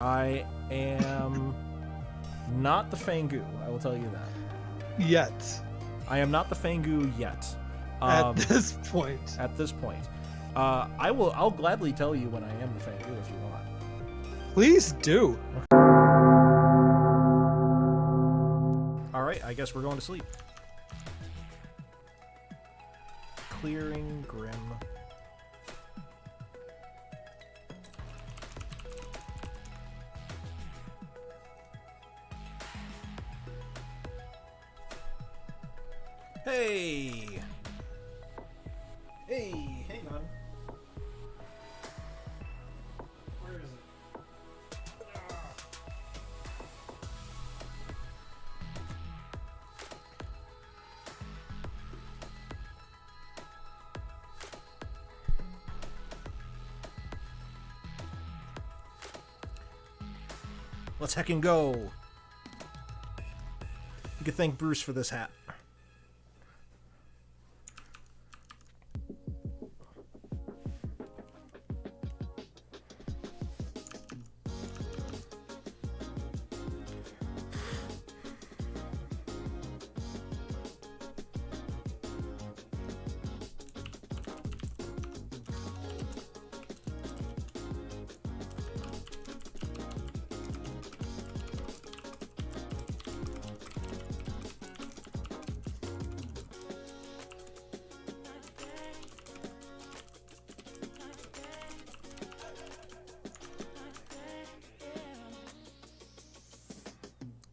I am not the Fangu, I will tell you that. Yet. I am not the Fangu yet. At this point. At this point. I'll gladly tell you when I am the Fangu if you want. Please do. Alright, I guess we're going to sleep. Clearing Grim. Hey! Hey, hang on. Where is it? Let's heckin' go! You can thank Bruce for this hat.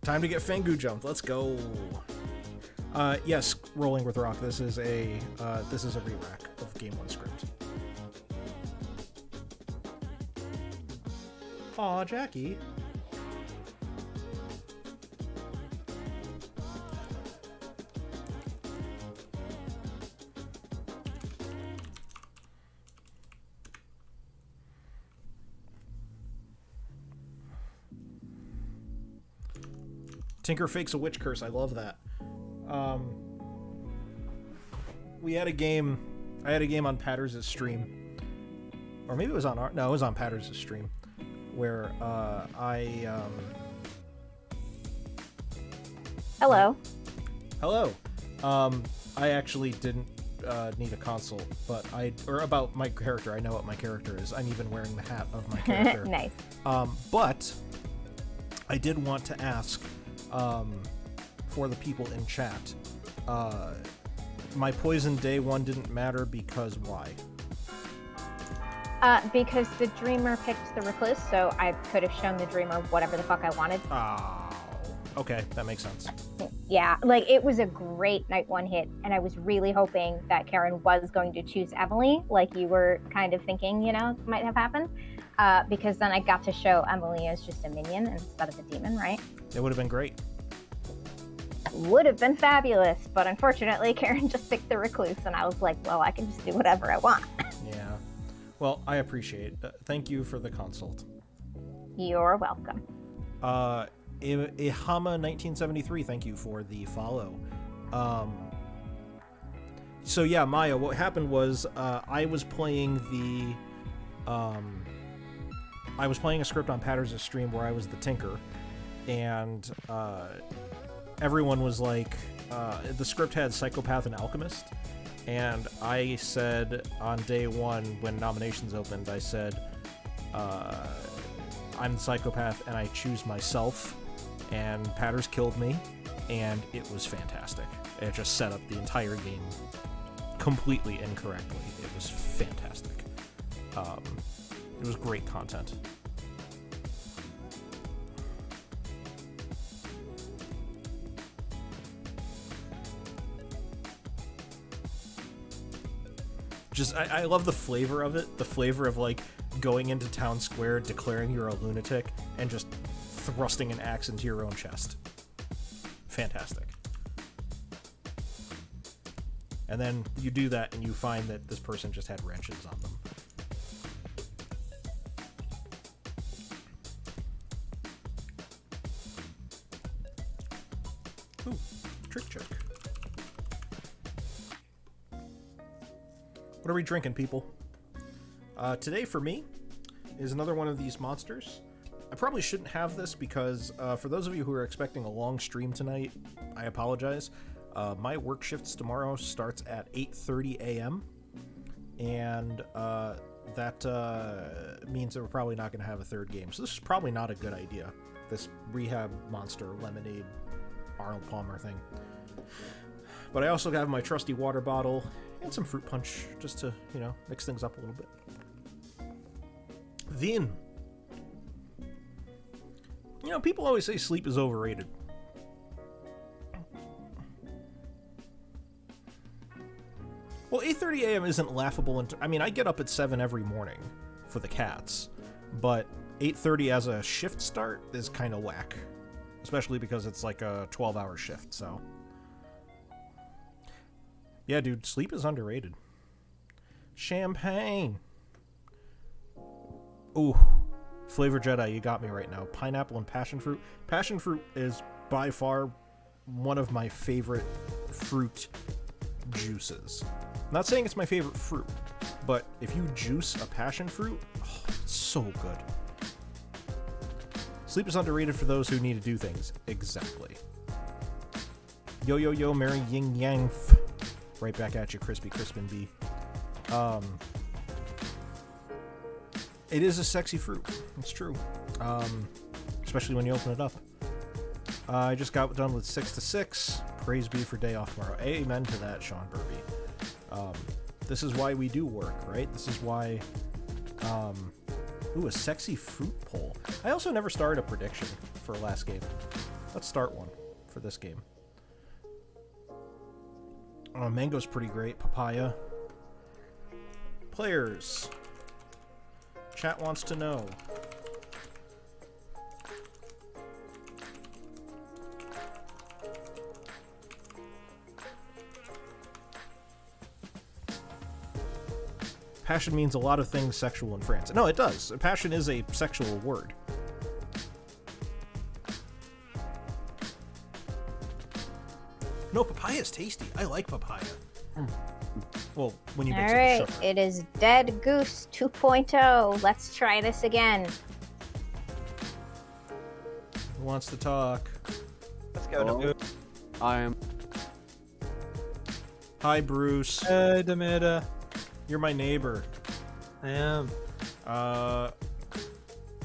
Time to get Fangu jumped. Let's go. Yes, Rolling with Rock. This is a re-rack of Game 1 script. Aw, Jackie. Tinker fakes a witch curse. I love that. We had a game. I had a game on Patters' stream, or maybe it was on our. No, it was on Patters' stream, where Hello. Hello. I actually didn't need a console, but about my character. I know what my character is. I'm even wearing the hat of my character. Nice. But I did want to ask. For the people in chat, my poison day one didn't matter because why? Because the dreamer picked the recluse, so I could have shown the dreamer whatever the fuck I wanted. Oh, okay, that makes sense. Yeah, like it was a great night one hit, and I was really hoping that Karen was going to choose Emily, like you were kind of thinking, might have happened. Because then I got to show Emily as just a minion instead of a demon, right? It would have been great. Would have been fabulous, but unfortunately Karen just picked the recluse, and I was like, well, I can just do whatever I want. Yeah. Well, I appreciate it. Thank you for the consult. You're welcome. Ihama1973, thank you for the follow. So yeah, Maya, what happened was I was playing a script on Patters' stream where I was the Tinker, and everyone was like, the script had Psychopath and Alchemist, and I said on day one when nominations opened, I said, I'm the Psychopath and I choose myself, and Patters killed me, and it was fantastic. It just set up the entire game completely incorrectly. It was fantastic. It was great content. I love the flavor of it. The flavor of, like, going into town square, declaring you're a lunatic, and just thrusting an axe into your own chest. Fantastic. And then you do that, and you find that this person just had wrenches on them. Ooh, trick check. What are we drinking, people? Today for me is another one of these monsters. I probably shouldn't have this because for those of you who are expecting a long stream tonight, I apologize. My work shifts tomorrow starts at 8:30 a.m. and that means that we're probably not going to have a third game. So this is probably not a good idea. This Rehab Monster Lemonade Arnold Palmer thing. But I also have my trusty water bottle and some fruit punch just to, mix things up a little bit. Vin. People always say sleep is overrated. Well, 8:30 a.m. isn't laughable. I get up at 7 every morning for the cats, but 8:30 as a shift start is kind of whack, especially because it's like a 12-hour shift, so. Yeah, dude, sleep is underrated. Champagne. Ooh. Flavor Jedi, you got me right now. Pineapple and passion fruit. Passion fruit is by far one of my favorite fruit juices. I'm not saying it's my favorite fruit, but if you juice a passion fruit, it's so good. Sleep is underrated for those who need to do things. Exactly. Yo, yo, yo, Mary Ying Yang. Right back at you, Crispy Crispin B. It is a sexy fruit. It's true. Especially when you open it up. I just got done with 6 to 6. Praise be for day off tomorrow. Amen to that, Sean Burby. This is why we do work, right? This is why... Ooh, a sexy fruit poll. I also never started a prediction for last game. Let's start one for this game. Mango's pretty great. Papaya. Players. Chat wants to know. Passion means a lot of things sexual in France. No, it does. Passion is a sexual word. No, papaya is tasty. I like papaya. Well, when you mix it with sugar. It is Dead Goose 2.0. Let's try this again. Who wants to talk? Let's go. I am. Hi, Bruce. Hey, Demita. You're my neighbor. I am.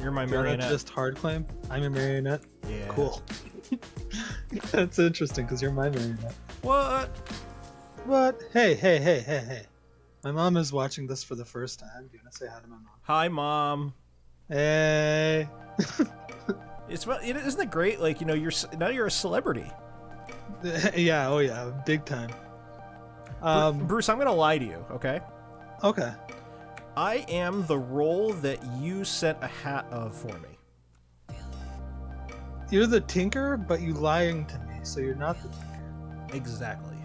You're my Do you wanna marionette. just hard claim? I'm a marionette. Yeah. Cool. That's interesting because you're my marionette. What? But hey. My mom is watching this for the first time. Do you want to say hi to my mom? Hi, Mom. Hey. Isn't it great? Like, you're a celebrity. Yeah, oh yeah, big time. Bruce, I'm gonna lie to you, okay? Okay. I am the role that you sent a hat of for me. You're the tinker, but you lying to me, so you're not the tinker. Exactly.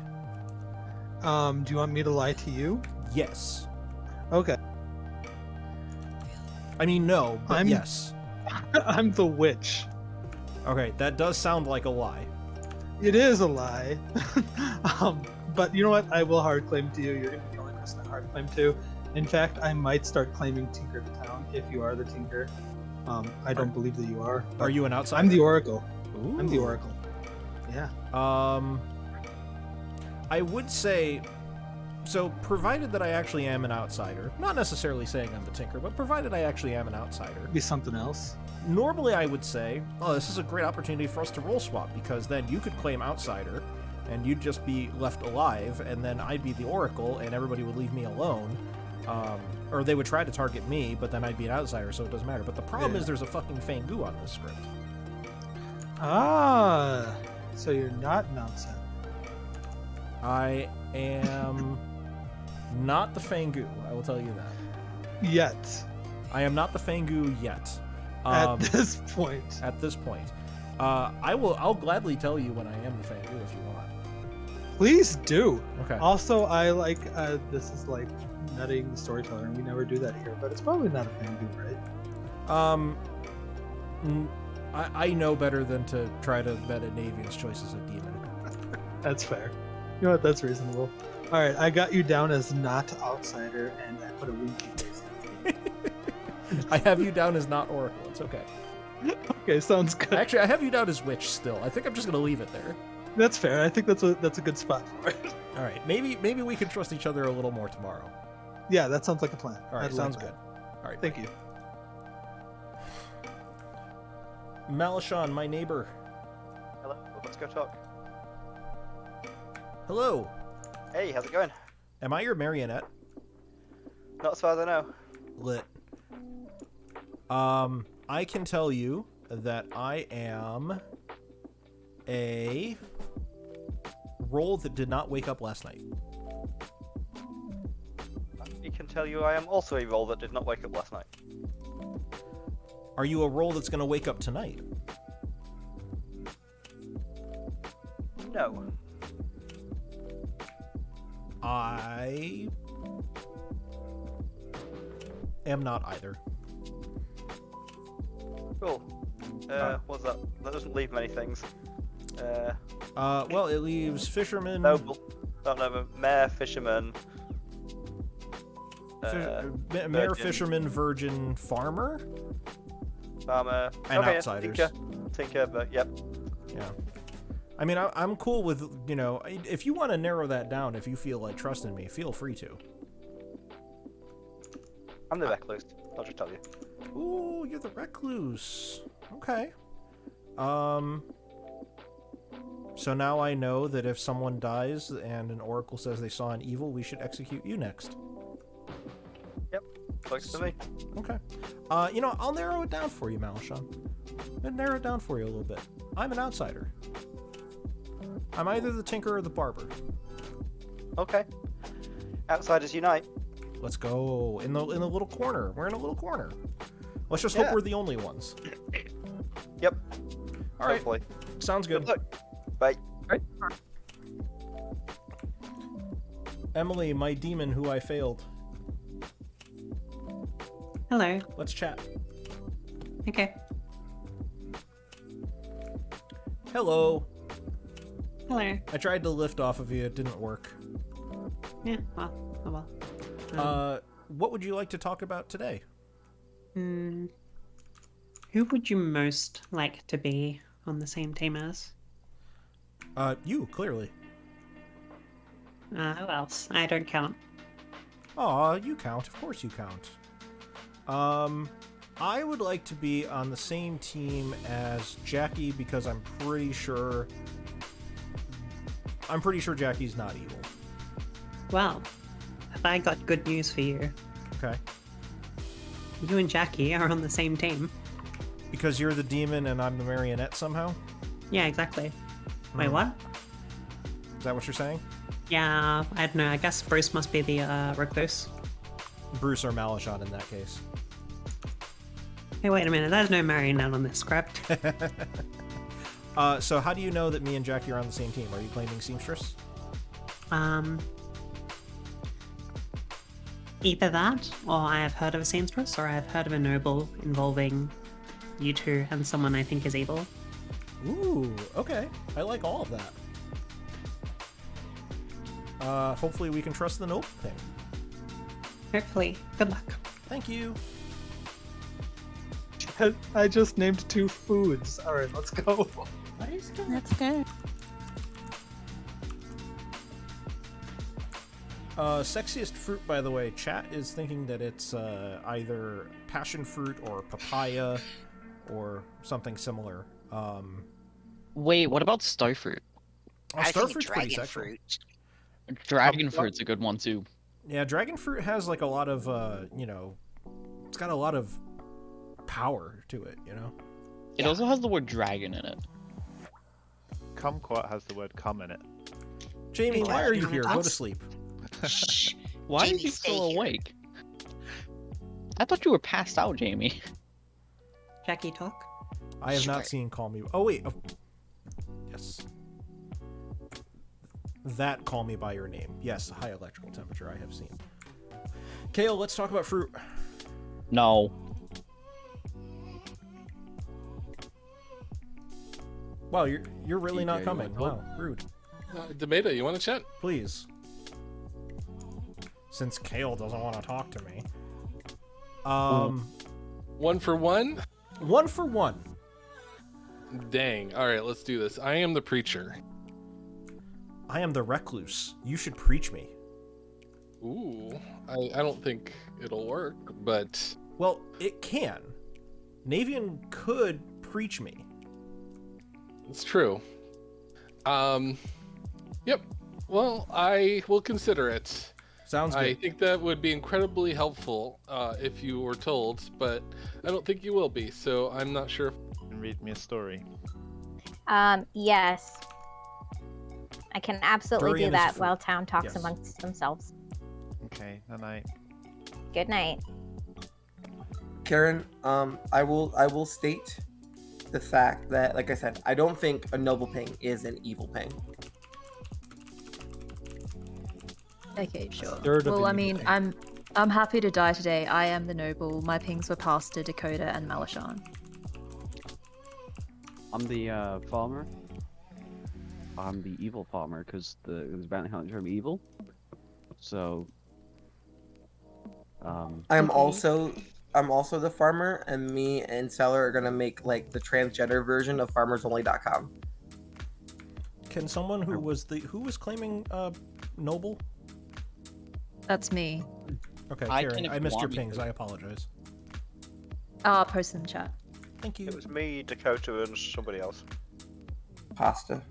Do you want me to lie to you? Yes. Okay. I mean, no, but yes. I'm the witch. Okay, that does sound like a lie. It is a lie. But you know what? I will hard claim to you. You're going to be the only person I hard claim to. In fact, I might start claiming Tinker the Town if you are the Tinker. I don't believe that you are. Are you an outsider? I'm the Oracle. Ooh. I'm the Oracle. Yeah. I would say, so provided that I actually am an outsider, not necessarily saying I'm the Tinker, but provided I actually am an outsider. Be something else. Normally I would say, oh, this is a great opportunity for us to roll swap, because then you could claim outsider, and you'd just be left alive, and then I'd be the Oracle, and everybody would leave me alone. Or they would try to target me, but then I'd be an outsider, so it doesn't matter. But the problem is there's a fucking Fangu on this script. Ah, so you're not an outsider. I am not the Fangu, I will tell you that. Yet. I am not the Fangu yet. At this point. At this point. I'll gladly tell you when I am the Fangu if you want. Please do. Okay. Also, I like, this is like nutting the storyteller, and we never do that here, but it's probably not a Fangu, right? I know better than to try to bet a Navean's choice as a demon. That's fair. You know what? That's reasonable. All right, I got you down as not outsider, and I put a winky face. I have you down as not Oracle. It's okay. Okay, sounds good. Actually, I have you down as witch still. I think I'm just gonna leave it there. That's fair. I think that's a good spot for it. All right, maybe we can trust each other a little more tomorrow. Yeah, that sounds like a plan. All right, I'd sounds like good. that. All right, Thank you. Malishon, my neighbor. Hello, let's go talk. Hello. Hey, how's it going? Am I your marionette? Not as far as I know. Lit. I can tell you that I am a role that did not wake up last night. I can tell you I am also a role that did not wake up last night. Are you a role that's going to wake up tonight? No. I am not either. Cool. What's that? That doesn't leave many things. Well, it leaves fisherman, Noble. No, Mayor, Fisherman. Mayor, Virgin. fisherman, virgin, farmer, Farmer. and okay, outsiders. Tinker, but yep. Yeah. I mean, I'm cool with, you know, if you want to narrow that down, if you feel like trusting me, feel free to. I'm the recluse. I'll just tell you. Ooh, you're the recluse. Okay. So now I know that if someone dies and an oracle says they saw an evil, we should execute you next. Looks to me. Okay. You know, I'll narrow it down for you, Malishon. I'll narrow it down for you a little bit. I'm an outsider. I'm either the tinker or the barber. Okay. Outsiders unite. Let's go in the little corner. We're in a little corner. Let's just hope we're the only ones. Yep. All right. Hopefully. Sounds good. Good luck. Bye. Emily, my demon who I failed. Hello. Let's chat. Okay. Hello. Hello. I tried to lift off of you. It didn't work. Yeah, well, oh well. What would you like to talk about today? Who would you most like to be on the same team as? You, clearly. Who else? I don't count. Aw, you count. Of course you count. I would like to be on the same team as Jackie because I'm pretty sure Jackie's not evil. Well, have I got good news for you? Okay. You and Jackie are on the same team. Because you're the demon and I'm the marionette somehow? Yeah, exactly. Wait, what? Is that what you're saying? Yeah, I don't know. I guess Bruce must be the recluse. Bruce or Malishon in that case. Hey, wait a minute. There's no marionette on this script. So how do you know that me and Jackie are on the same team? Are you claiming seamstress? Either that, or I have heard of a seamstress, or I have heard of a noble involving you two and someone I think is evil. Ooh, okay. I like all of that. Hopefully we can trust the noble thing. Hopefully. Good luck. Thank you. I just named 2 foods. All right, let's go. What is going on? Let's go. Sexiest fruit, by the way, chat is thinking that it's either passion fruit or papaya or something similar. Wait, what about starfruit? I think Starfruit's pretty dragon sexual. fruit. Dragon fruit's a good one too. Yeah, dragon fruit has like a lot of, it's got a lot of power to it, you know? It also has the word dragon in it. Kumquat has the word "cum" in it. Jamie, Hey, why are you Jamie, here? Go to that's- sleep. Shh. Why Jamie, are you stay still here. awake? I thought you were passed out, Jamie. Jackie, talk. I have not Sure. seen Call Me... Oh, wait. Yes. That Call Me By Your Name. Yes, high electrical temperature I have seen. Kale, let's talk about fruit. No. Wow, you're really TJ, not you coming. want Wow, rude. Demeta, you want to chat? Please. Since Kale doesn't want to talk to me. 1 for 1? 1 for 1. Dang. All right, let's do this. I am the preacher. I am the recluse. You should preach me. Ooh, I don't think it'll work, but Well, it can. Navean could preach me. it's true. Yep. Well, I will consider it. Sounds I good. think that would be incredibly helpful if you were told, but I don't think you will be, so I'm not sure. And read me a story. Yes. I can absolutely Durian do is that fruit. while town talks Yes. amongst themselves. Okay, night night. Good night. Karen, I will state the fact that, like I said, I don't think a noble ping is an evil ping. Okay, sure. Third of Well, an I mean, evil I'm happy to die today. I am the noble. My pings were passed to Dakota and Malashan. I'm the farmer. I'm the evil farmer because the bounty hunter I'm evil. So I'm Okay. also the farmer, and me and Seller are gonna make like the transgender version of farmersonly.com. Can someone who was claiming noble? That's me. Okay, I Karen, can if I you missed your want me pings. to. I apologize. I'll post in the chat. Thank you. It was me, Dakota, and somebody else. Pasta.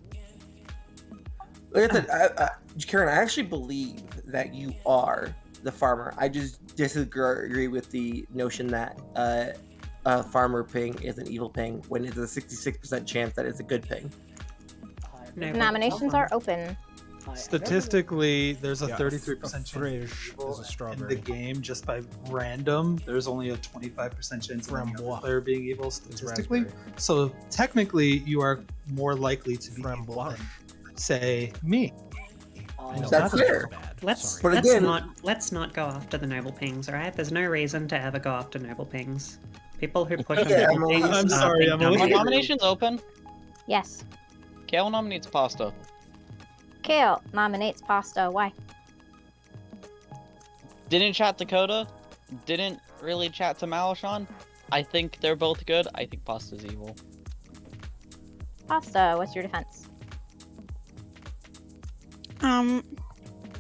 Like I said, Karen, I actually believe that you are the farmer. I just disagree with the notion that a farmer ping is an evil ping when it's a 66% chance that it's a good ping. Noble. Nominations are open. Statistically, there's a Yeah, 33% a chance fridge of evil is a in strawberry. the game just by random. There's only a 25% chance of any other Framboise. player being evil It's statistically. raspberry. So technically, you are more likely to be evil Framboise. than, say, me. I know, That's not fair. bad. Let's Sorry. But let's again- not go after the noble pings, alright? There's no reason to ever go after noble pings. People who push on Yeah, noble Emily, pings I'm are sorry, being Emily. Are dominated. nominations open? Yes. Kale nominates pasta. Kale nominates pasta. Why? Didn't chat Dakota. Didn't really chat to Malashan. I think they're both good. I think pasta's evil. Pasta, what's your defense?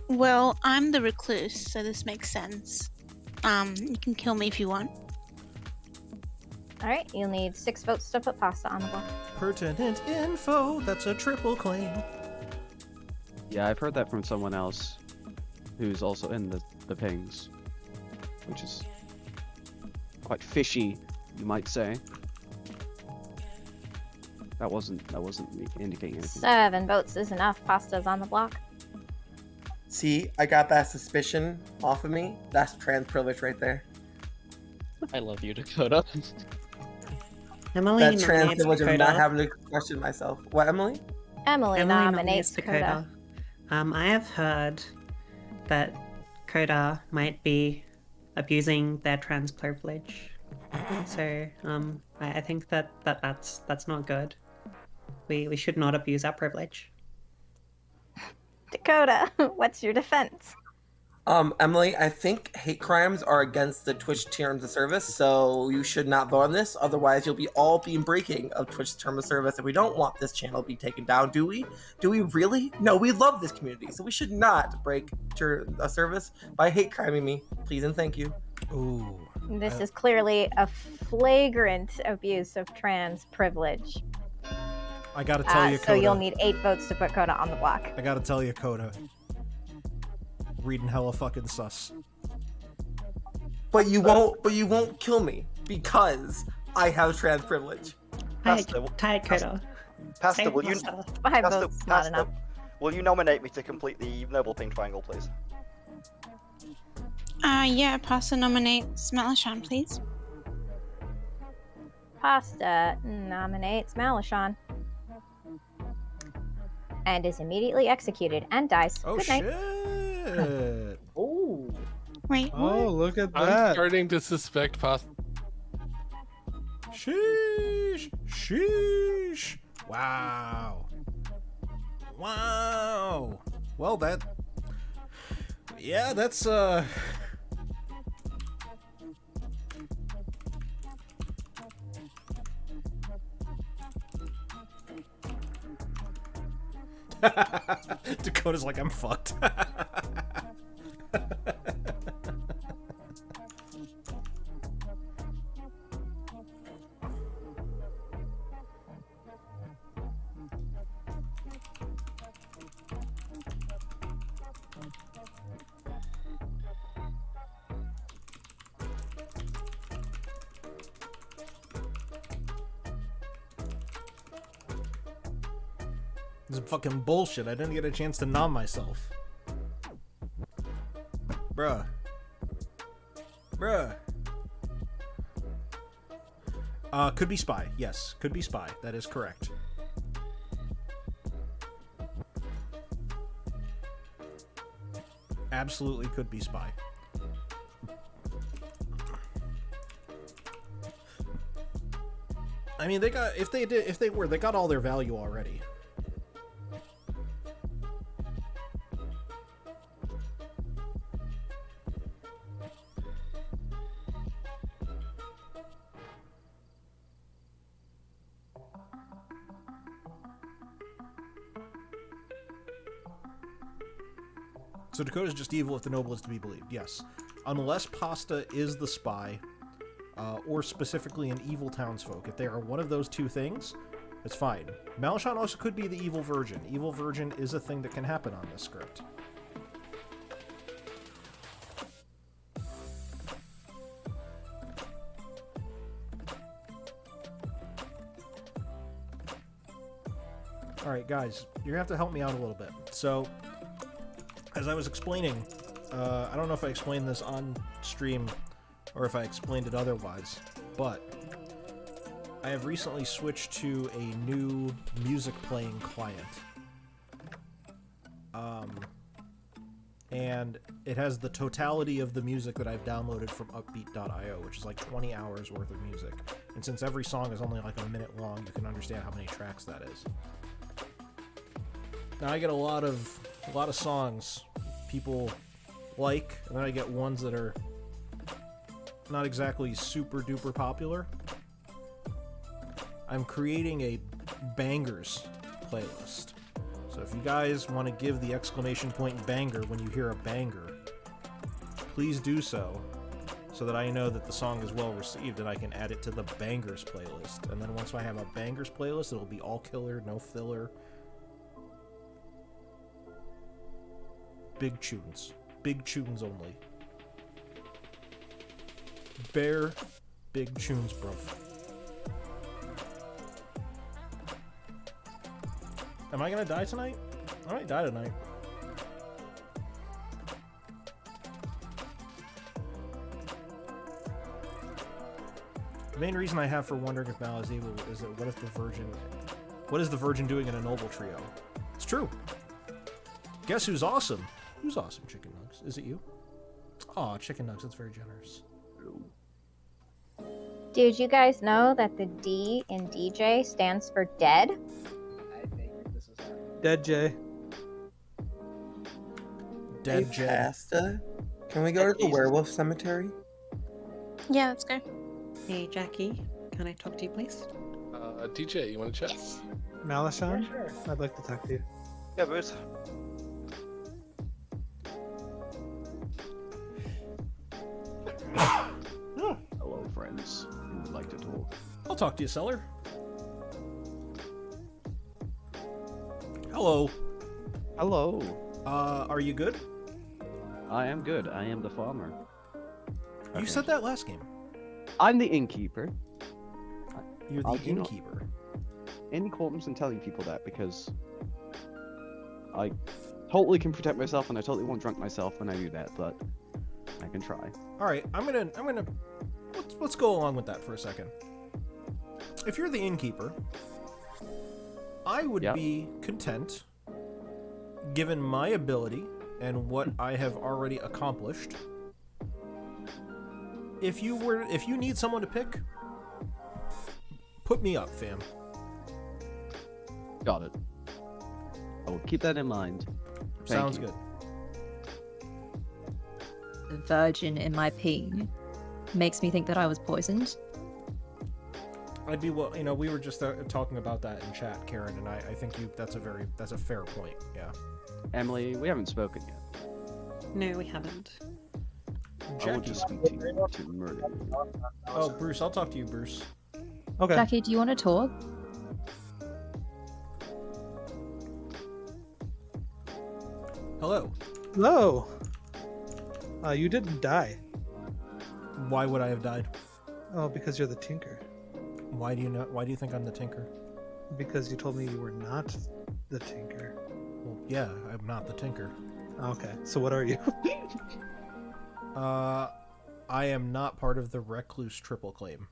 Well, I'm the recluse, so this makes sense. You can kill me if you want. Alright, you'll need 6 votes to put pasta on the block. Pertinent info. That's a triple claim. yeah, I've heard that from someone else who's also in the pings, which is quite fishy, you might say. That wasn't me indicating anything. 7 votes is enough. Pasta's on the block. See, I got that suspicion off of me. That's trans privilege right there. I love you, Dakota. Emily That trans nominates privilege of not Dakota. having to question myself. What, Emily? Emily nominates Dakota. I have heard that Coda might be abusing their trans privilege. So I think that's not good. We should not abuse our privilege. Dakota, what's your defense? Emily, I think hate crimes are against the Twitch terms of service, so you should not vote on this. Otherwise, you'll be all being breaking of Twitch terms of service, and we don't want this channel to be taken down, do we? Do we really? No, we love this community, so we should not break a service by hate criming me. Please and thank you. Ooh. This is clearly a flagrant abuse of trans privilege. I gotta tell you, So Coda. you'll need 8 votes to put Coda on the block. I gotta tell you, Coda. Reading hella fucking sus. But you won't kill me because I have trans privilege. Tired Coda. Pasta, Say will you... pasta. 5 Pasta, votes, not Pasta, enough. will you nominate me to complete the noble ping triangle, please? Yeah, pasta nominates Malashan, please. Pasta nominates Malashan. And is immediately executed and dies. Oh Good night. shit! Oh. Wait, Oh, look at I'm that. starting to suspect pasta. Sheesh! Sheesh! Wow! Wow! Well, yeah, that's Dakota's like, I'm fucked. This is fucking bullshit. I didn't get a chance to nom myself. Bruh. Bruh. Could be spy. Yes, could be spy. That is correct. Absolutely could be spy. I mean, they got, if they got all their value already. So Dakota's just evil if the noble is to be believed, yes. Unless Pasta is the spy, or specifically an evil townsfolk. If they are one of those two things, it's fine. Malashon also could be the evil virgin. Evil virgin is a thing that can happen on this script. Alright, guys, you're gonna have to help me out a little bit. So, as I was explaining, I don't know if I explained this on stream or if I explained it otherwise, but I have recently switched to a new music playing client. And it has the totality of the music that I've downloaded from upbeat.io, which is like 20 hours worth of music. And since every song is only like a minute long, you can understand how many tracks that is. Now I get a lot of songs people like, and then I get ones that are not exactly super duper popular. I'm creating a bangers playlist. So if you guys want to give the exclamation point banger when you hear a banger, please do so that I know that the song is well received and I can add it to the bangers playlist. And then once I have a bangers playlist, it'll be all killer, no filler. Big tunes. Big tunes only. Bare big tunes, bro. Am I gonna die tonight? I might die tonight. The main reason I have for wondering if Mal is evil is that what is the Virgin doing in a noble trio? It's true. Guess who's awesome? Who's awesome, Chicken Nugs? Is it you? Aw, Chicken Nugs, that's very generous. Did you guys know that the D in DJ stands for dead? Dead J. Dead Hey, J. Pasta, can we go to the werewolf cemetery? Yeah, let's go. Hey, Jackie, can I talk to you, please? DJ, you want to chat? Yes. Malashon? Yeah, sure. I'd like to talk to you. Yeah, Bruce. Hello, friends. Who would like to talk? I'll talk to you, Seller. Hello. Hello. Are you good? I am good. I am the farmer. You Okay. said that last game. I'm the innkeeper. You're the I'll do not- innkeeper. Any qualms in telling people that because I totally can protect myself and I totally won't drunk myself when I do that, but I can try. All right, I'm gonna let's go along with that for a second. If you're the innkeeper, I would Yep. be content, given my ability and what I have already accomplished. If you need someone to pick, put me up, fam. Got it. I will keep that in mind. Thank Sounds you. good. The virgin in my ping makes me think that I was poisoned. I'd be well. We were just talking about that in chat, Karen, and I think that's a fair point. Yeah. Emily, we haven't spoken yet. No, we haven't. I want to speak to you to murder you. Oh, Bruce, I'll talk to you, Bruce. Okay. Jackie, do you want to talk? Hello. Hello. You didn't die. Why would I have died? Oh, because you're the Tinker. Why do you think I'm the Tinker? Because you told me you were not the Tinker. Well, yeah, I'm not the Tinker. Okay, so what are you? I am not part of the Recluse triple claim.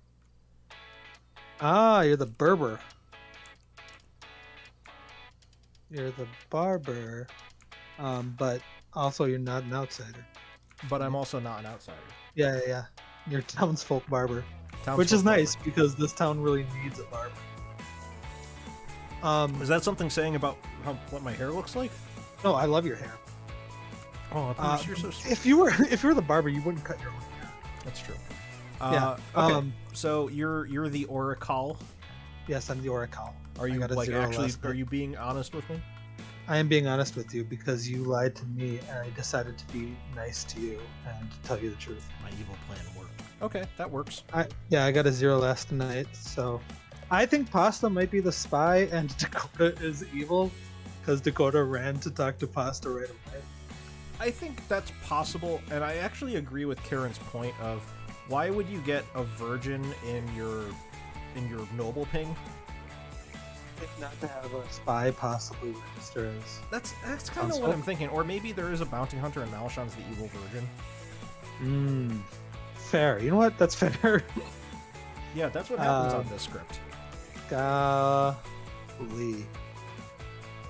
Ah, you're the Berber. You're the barber. But also you're not an outsider. But I'm also not an outsider. Yeah. You're townsfolk barber. Townsfolk Which is barber. nice because this town really needs a barber. Is that something saying about what my hair looks like? No, I love your hair. Oh, Bruce, you're so sweet. If you were the barber, you wouldn't cut your own hair. That's true. Yeah. Okay. So you're the Oracle. Yes, I'm the Oracle. Are you got a like zero actually? last Are name. you being honest with me? I am being honest with you because you lied to me and I decided to be nice to you and tell you the truth. My evil plan worked. Okay, that works. I got a 0 last night, so I think Pasta might be the spy and Dakota is evil because Dakota ran to talk to Pasta right away. I think that's possible, and I actually agree with Karen's point of why would you get a virgin in your noble ping? If not to have a spy possibly register as. That's kind of what I'm thinking. Or maybe there is a bounty hunter and Malishon's the evil virgin. Fair. You know what? That's fair. Yeah, that's what happens on this script. Golly.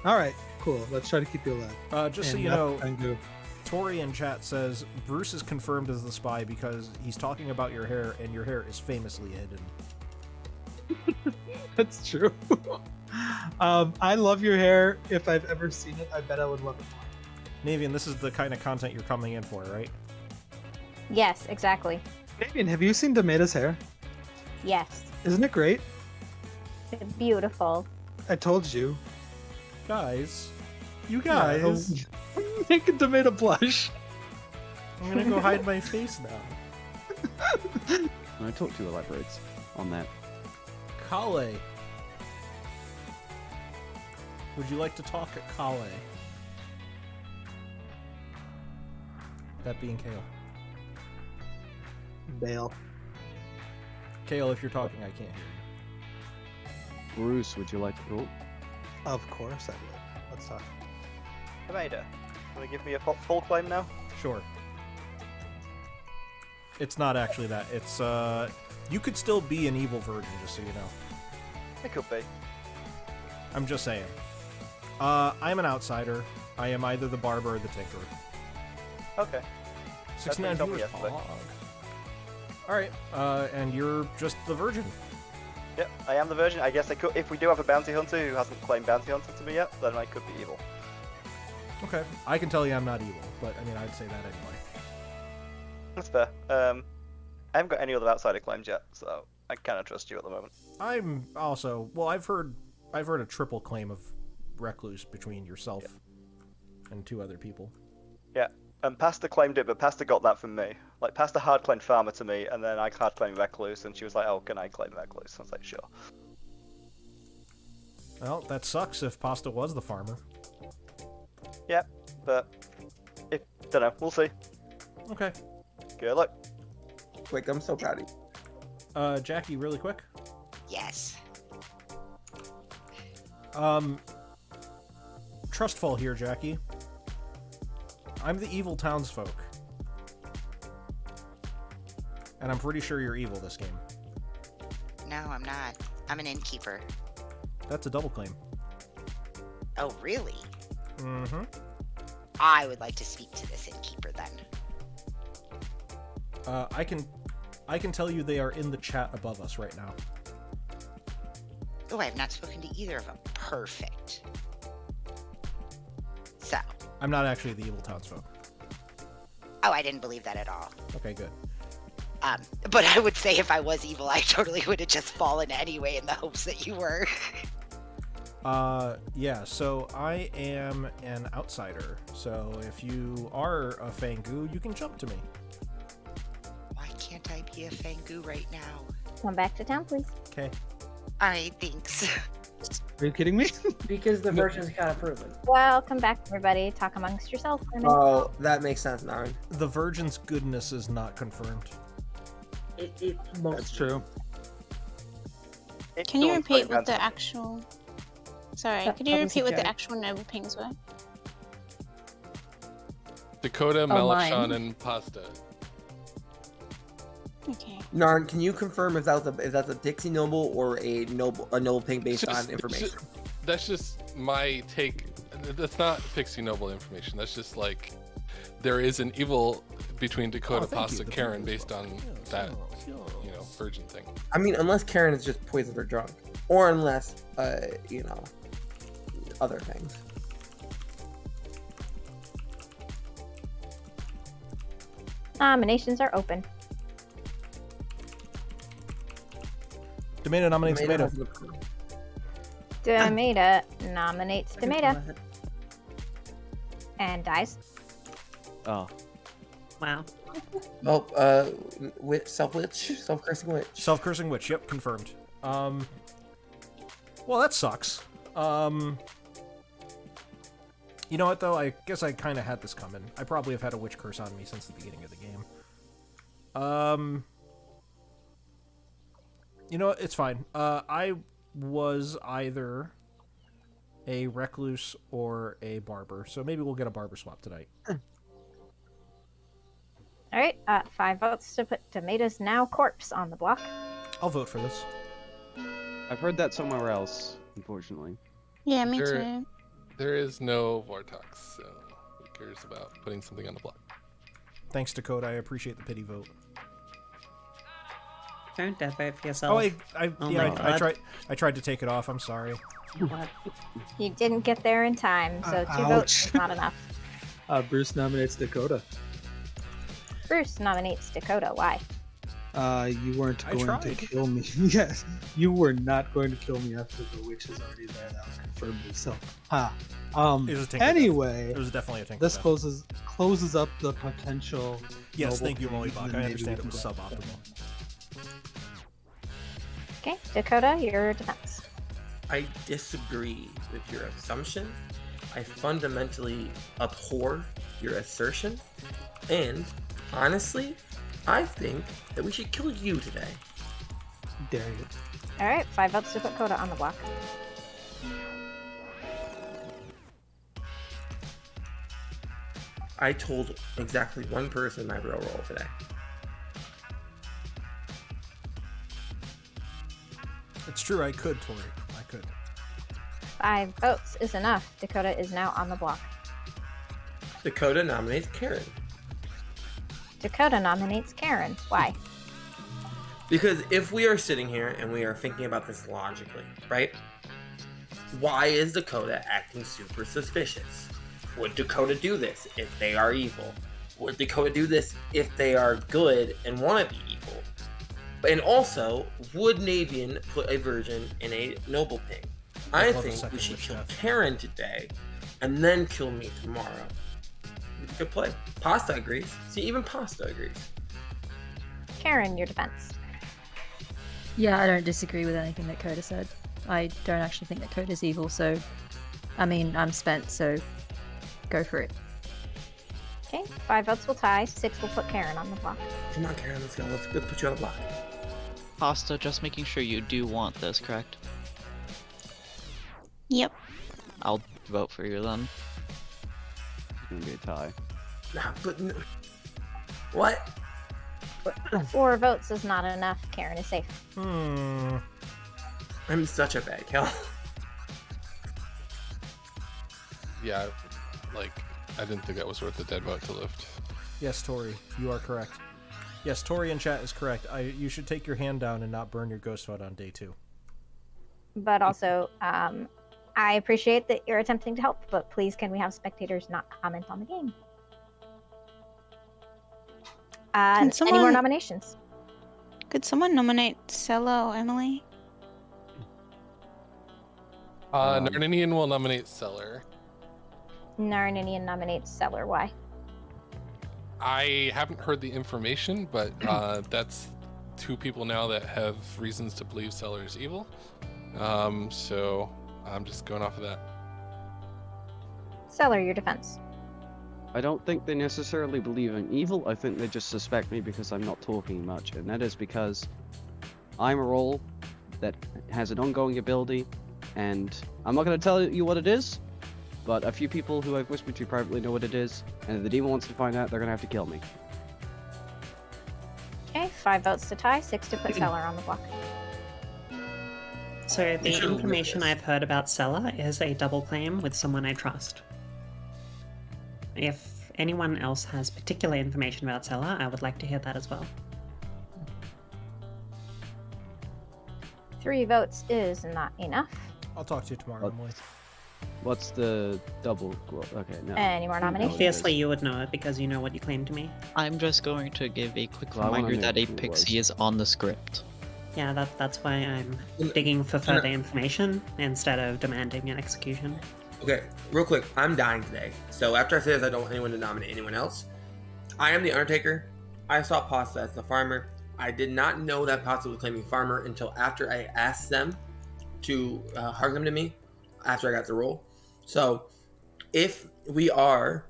All right, cool. Let's try to keep you alive. Just so And you not know, Tengu. Tori in chat says Bruce is confirmed as the spy because he's talking about your hair, and your hair is famously hidden. That's true. I love your hair. If I've ever seen it, I bet I would love it more. Navean, this is the kind of content you're coming in for, right? Yes, exactly. Fabian, have you seen Tomato's hair? Yes. Isn't it great? It's beautiful. I told you. Guys. You guys. I'm making Tomato blush. I'm gonna go hide my face now. Can I talk to elaborates on that? Kale. Would you like to talk at Kale? That being Kale. Bale. Kale, if you're talking, I can't hear you. Bruce, would you like to talk? Of course I would. Let's talk. Tomato, want to give me a full claim now? Sure. It's not actually that. It's, you could still be an evil virgin, just so you know. It could be. I'm just saying. I'm an outsider. I am either the barber or the tinker. Okay. 69 told me viewers. yesterday. Alright, and you're just the virgin. Yep, I am the virgin. I guess I could, if we do have a bounty hunter who hasn't claimed bounty hunter to me yet, then I could be evil. Okay. I can tell you I'm not evil, but I mean, I'd say that anyway. That's fair. I haven't got any other outsider claims yet, so I kind of trust you at the moment. I'm also, well, I've heard a triple claim of Recluse between yourself and 2 other people. Yeah, and Pasta claimed it, but Pasta got that from me. Like, Pasta hard claimed Farmer to me, and then I hard claimed Recluse, and she was like, oh, can I claim Recluse? I was like, sure. Well, that sucks if Pasta was the farmer. Yeah, but don't know. We'll see. Okay. Good luck. Quick, I'm so proud of you. Jackie, really quick. Yes. Trustfall here, Jackie. I'm the evil townsfolk. And I'm pretty sure you're evil this game. No, I'm not. I'm an innkeeper. That's a double claim. Oh, really? Mm-hmm. I would like to speak to this innkeeper then. I can tell you they are in the chat above us right now. Oh, I have not spoken to either of them. Perfect. So. I'm not actually the evil townsfolk. Oh, I didn't believe that at all. Okay, good. But I would say if I was evil, I totally would have just fallen anyway in the hopes that you were. Yeah, so I am an outsider. So if you are a Fangu, you can jump to me. Why can't I be a Fangu right now? Come back to town, please. Okay. I think so. Are you kidding me? Because the Virgin's gotta prove it. Well, come back, everybody. Talk amongst yourselves for a minute. Oh, that makes sense, Navean. The Virgin's goodness is not confirmed. That's true. Can you Someone's repeat playing what the bad. actual? Sorry, That could you was a repeat what the joke. actual noble pings were? Dakota, Oh, Malachon, mine. and Pasta. Okay. Narn, can you confirm if that's a Dixie Noble or a noble ping based on information? That's just my take. That's not Pixie Noble information. That's just like there is an evil between Dakota, thank Pasta, you. The Karen ping based is on yes, that, yes. virgin thing. I mean, unless Karen is just poisoned or drunk, or unless other things. Nominations are open. Demeta nominates Tomato Demeta. has an- Demeta nominates Demeta and dies. Oh, Wow. Oh, self-cursing witch. Self-cursing witch. Yep, confirmed. Well, that sucks. You know what, though? I guess I kind of had this coming. I probably have had a witch curse on me since the beginning of the game. You know what? It's fine. I was either a recluse or a barber, so maybe we'll get a barber swap tonight. All right, 5 votes to put Tomato's now corpse on the block. I'll vote for this. I've heard that somewhere else, unfortunately. Yeah, me There- too. There is no Vortox, so who cares about putting something on the block? Thanks, Dakota. I appreciate the pity vote. Don't death vote for yourself. Oh, Oh yeah, my God. I tried to take it off. I'm sorry. You didn't get there in time, so 2 votes is not enough. Bruce nominates Dakota. Bruce nominates Dakota. Why? You weren't I going tried. to kill me. Yes, you were not going to kill me after the witch is already there. That was confirmed. So, It was a tinker Anyway, death. It was definitely a tinker this death. closes up the potential. Yes, noble thank you, pings, Mollybach. and I maybe understand we it was can go suboptimal. Okay, Dakota, your defense. I disagree with your assumption. I fundamentally abhor your assertion. And honestly, I think that we should kill you today. Dare you? All right, 5 votes to put Coda on the block. I told exactly one person my real role today. It's true, I could, Tori. I could. 5 votes is enough. Dakota is now on the block. Dakota nominates Karen. Dakota nominates Karen. Why? Because if we are sitting here and we are thinking about this logically, right? Why is Dakota acting super suspicious? Would Dakota do this if they are evil? Would Dakota do this if they are good and want to be evil? And also, would Navean put a virgin in a noble pig? I love a think we second should witch kill death. Karen today and then kill me tomorrow. Good play. Pasta agrees. See, even Pasta agrees. Karen, your defense. Yeah, I don't disagree with anything that Coda said. I don't actually think that Coda's evil, so I mean, I'm spent, so go for it. Okay, 5 votes will tie. 6 will put Karen on the block. Come on, Karen, let's go. Let's put you on the block. Pasta, just making sure you do want this, correct? Yep. I'll vote for you then. It's gonna be a tie. Nah, but no. What? 4 votes is not enough. Karen is safe. I'm such a bad kill. Yeah, like, I didn't think that was worth the dead vote to lift. Yes, Tori, you are correct. Yes, Tori in chat is correct. You should take your hand down and not burn your ghost vote on day 2. But also, I appreciate that you're attempting to help, but please can we have spectators not comment on the game? Any more someone- nominations? Could someone nominate Stella or Emily? Narninian will nominate Seller. Narninian nominates Seller. Why? I haven't heard the information, but that's two people now that have reasons to believe Seller is evil. So I'm just going off of that. Seller, your defense. I don't think they necessarily believe I'm evil. I think they just suspect me because I'm not talking much, and that is because I'm a role that has an ongoing ability, and I'm not going to tell you what it is, but a few people who I've whispered to privately know what it is, and if the demon wants to find out, they're going to have to kill me. Okay, 5 votes to tie, 6 to put Seller on the block. So the information I've heard about Sella is a double claim with someone I trust. If anyone else has particular information about Sella, I would like to hear that as well. 3 votes is not enough. I'll talk to you tomorrow, Emily. What's the double? Okay, no. Any more nominations? Obviously, you would know it because you know what you claimed to me. I'm just going to give a quick Well, I wanna reminder know that a who it pixie was. is on the script. Yeah, that's why I'm digging for further information instead of demanding an execution. Okay, real quick, I'm dying today. So after I say this, I don't want anyone to nominate anyone else. I am the Undertaker. I saw Pasta as the farmer. I did not know that Pasta was claiming farmer until after I asked them to hug them to me after I got the role. So if we are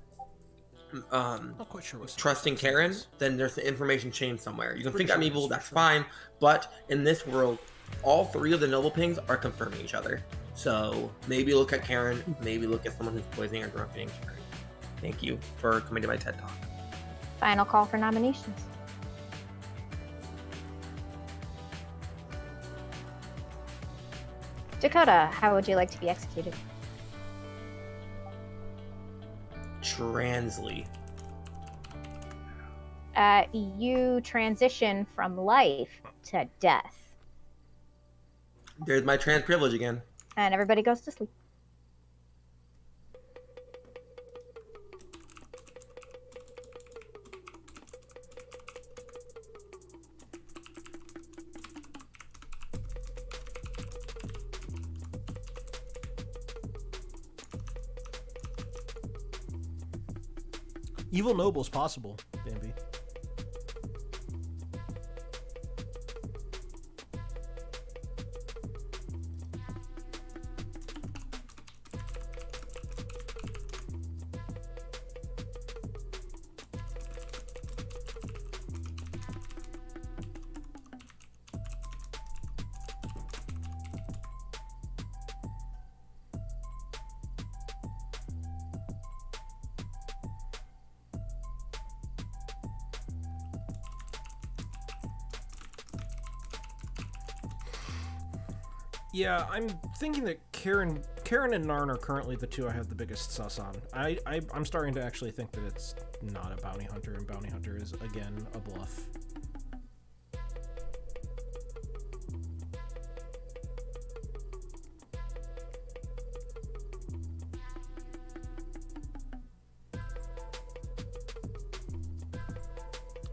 Not quite sure what's trusting Karen, then there's the information chain somewhere. You can think I'm evil, that's fine. But in this world, all 3 of the noble pings are confirming each other. So maybe look at Karen, maybe look at someone who's poisoning or drunkening Karen. Thank you for coming to my TED Talk. Final call for nominations. Dakota, how would you like to be executed? Transly. You transition from life to death. There's my trans privilege again. And everybody goes to sleep. Evil Noble's possible, Bambi. Yeah, I'm thinking that Karen and Narn are currently the two I have the biggest sus on. I'm starting to actually think that it's not a bounty hunter, and bounty hunter is again a bluff.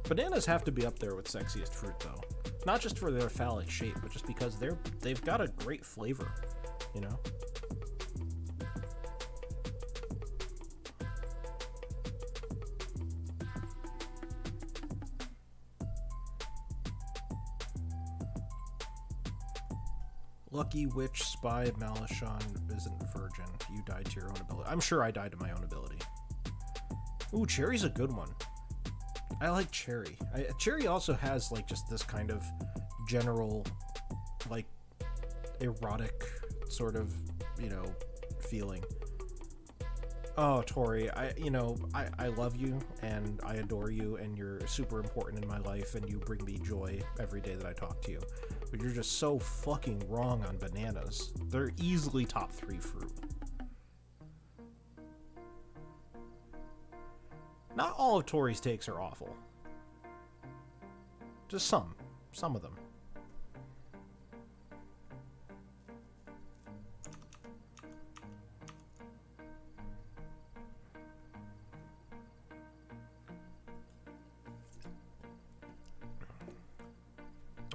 Bananas have to be up there with sexiest fruit, though. Not just for their phallic shape, but just because they've got a great flavor, you know? Lucky Witch Spy Malishon isn't virgin. You died to your own ability. I'm sure I died to my own ability. Ooh, Cherry's a good one. I like Cherry. Cherry also has, like, just this kind of general, like, erotic sort of, you know, feeling. Oh, Tori, I love you, and I adore you, and you're super important in my life, and you bring me joy every day that I talk to you. But you're just so fucking wrong on bananas. They're easily top 3 fruit. Not all of Tori's takes are awful. Just some of them.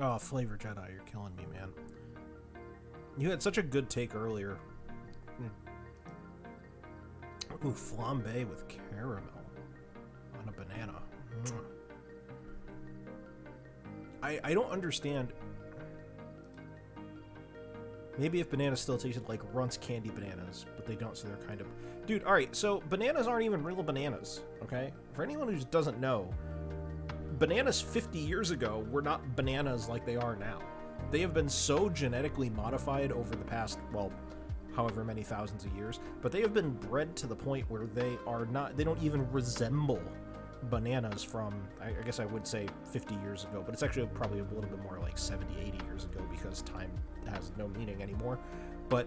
Oh, Flavor Jedi, you're killing me, man. You had such a good take earlier. Ooh, flambe with caramel on a banana. I don't understand. Maybe if bananas still tasted like Runts candy bananas, but they don't, so they're kind of... Dude, alright, so bananas aren't even real bananas, okay? For anyone who doesn't know, bananas 50 years ago were not bananas like they are now. They have been so genetically modified over the past, well, however many thousands of years, but they have been bred to the point where they don't even resemble bananas from, I guess I would say 50 years ago, but it's actually probably a little bit more like 70, 80 years ago because time has no meaning anymore. But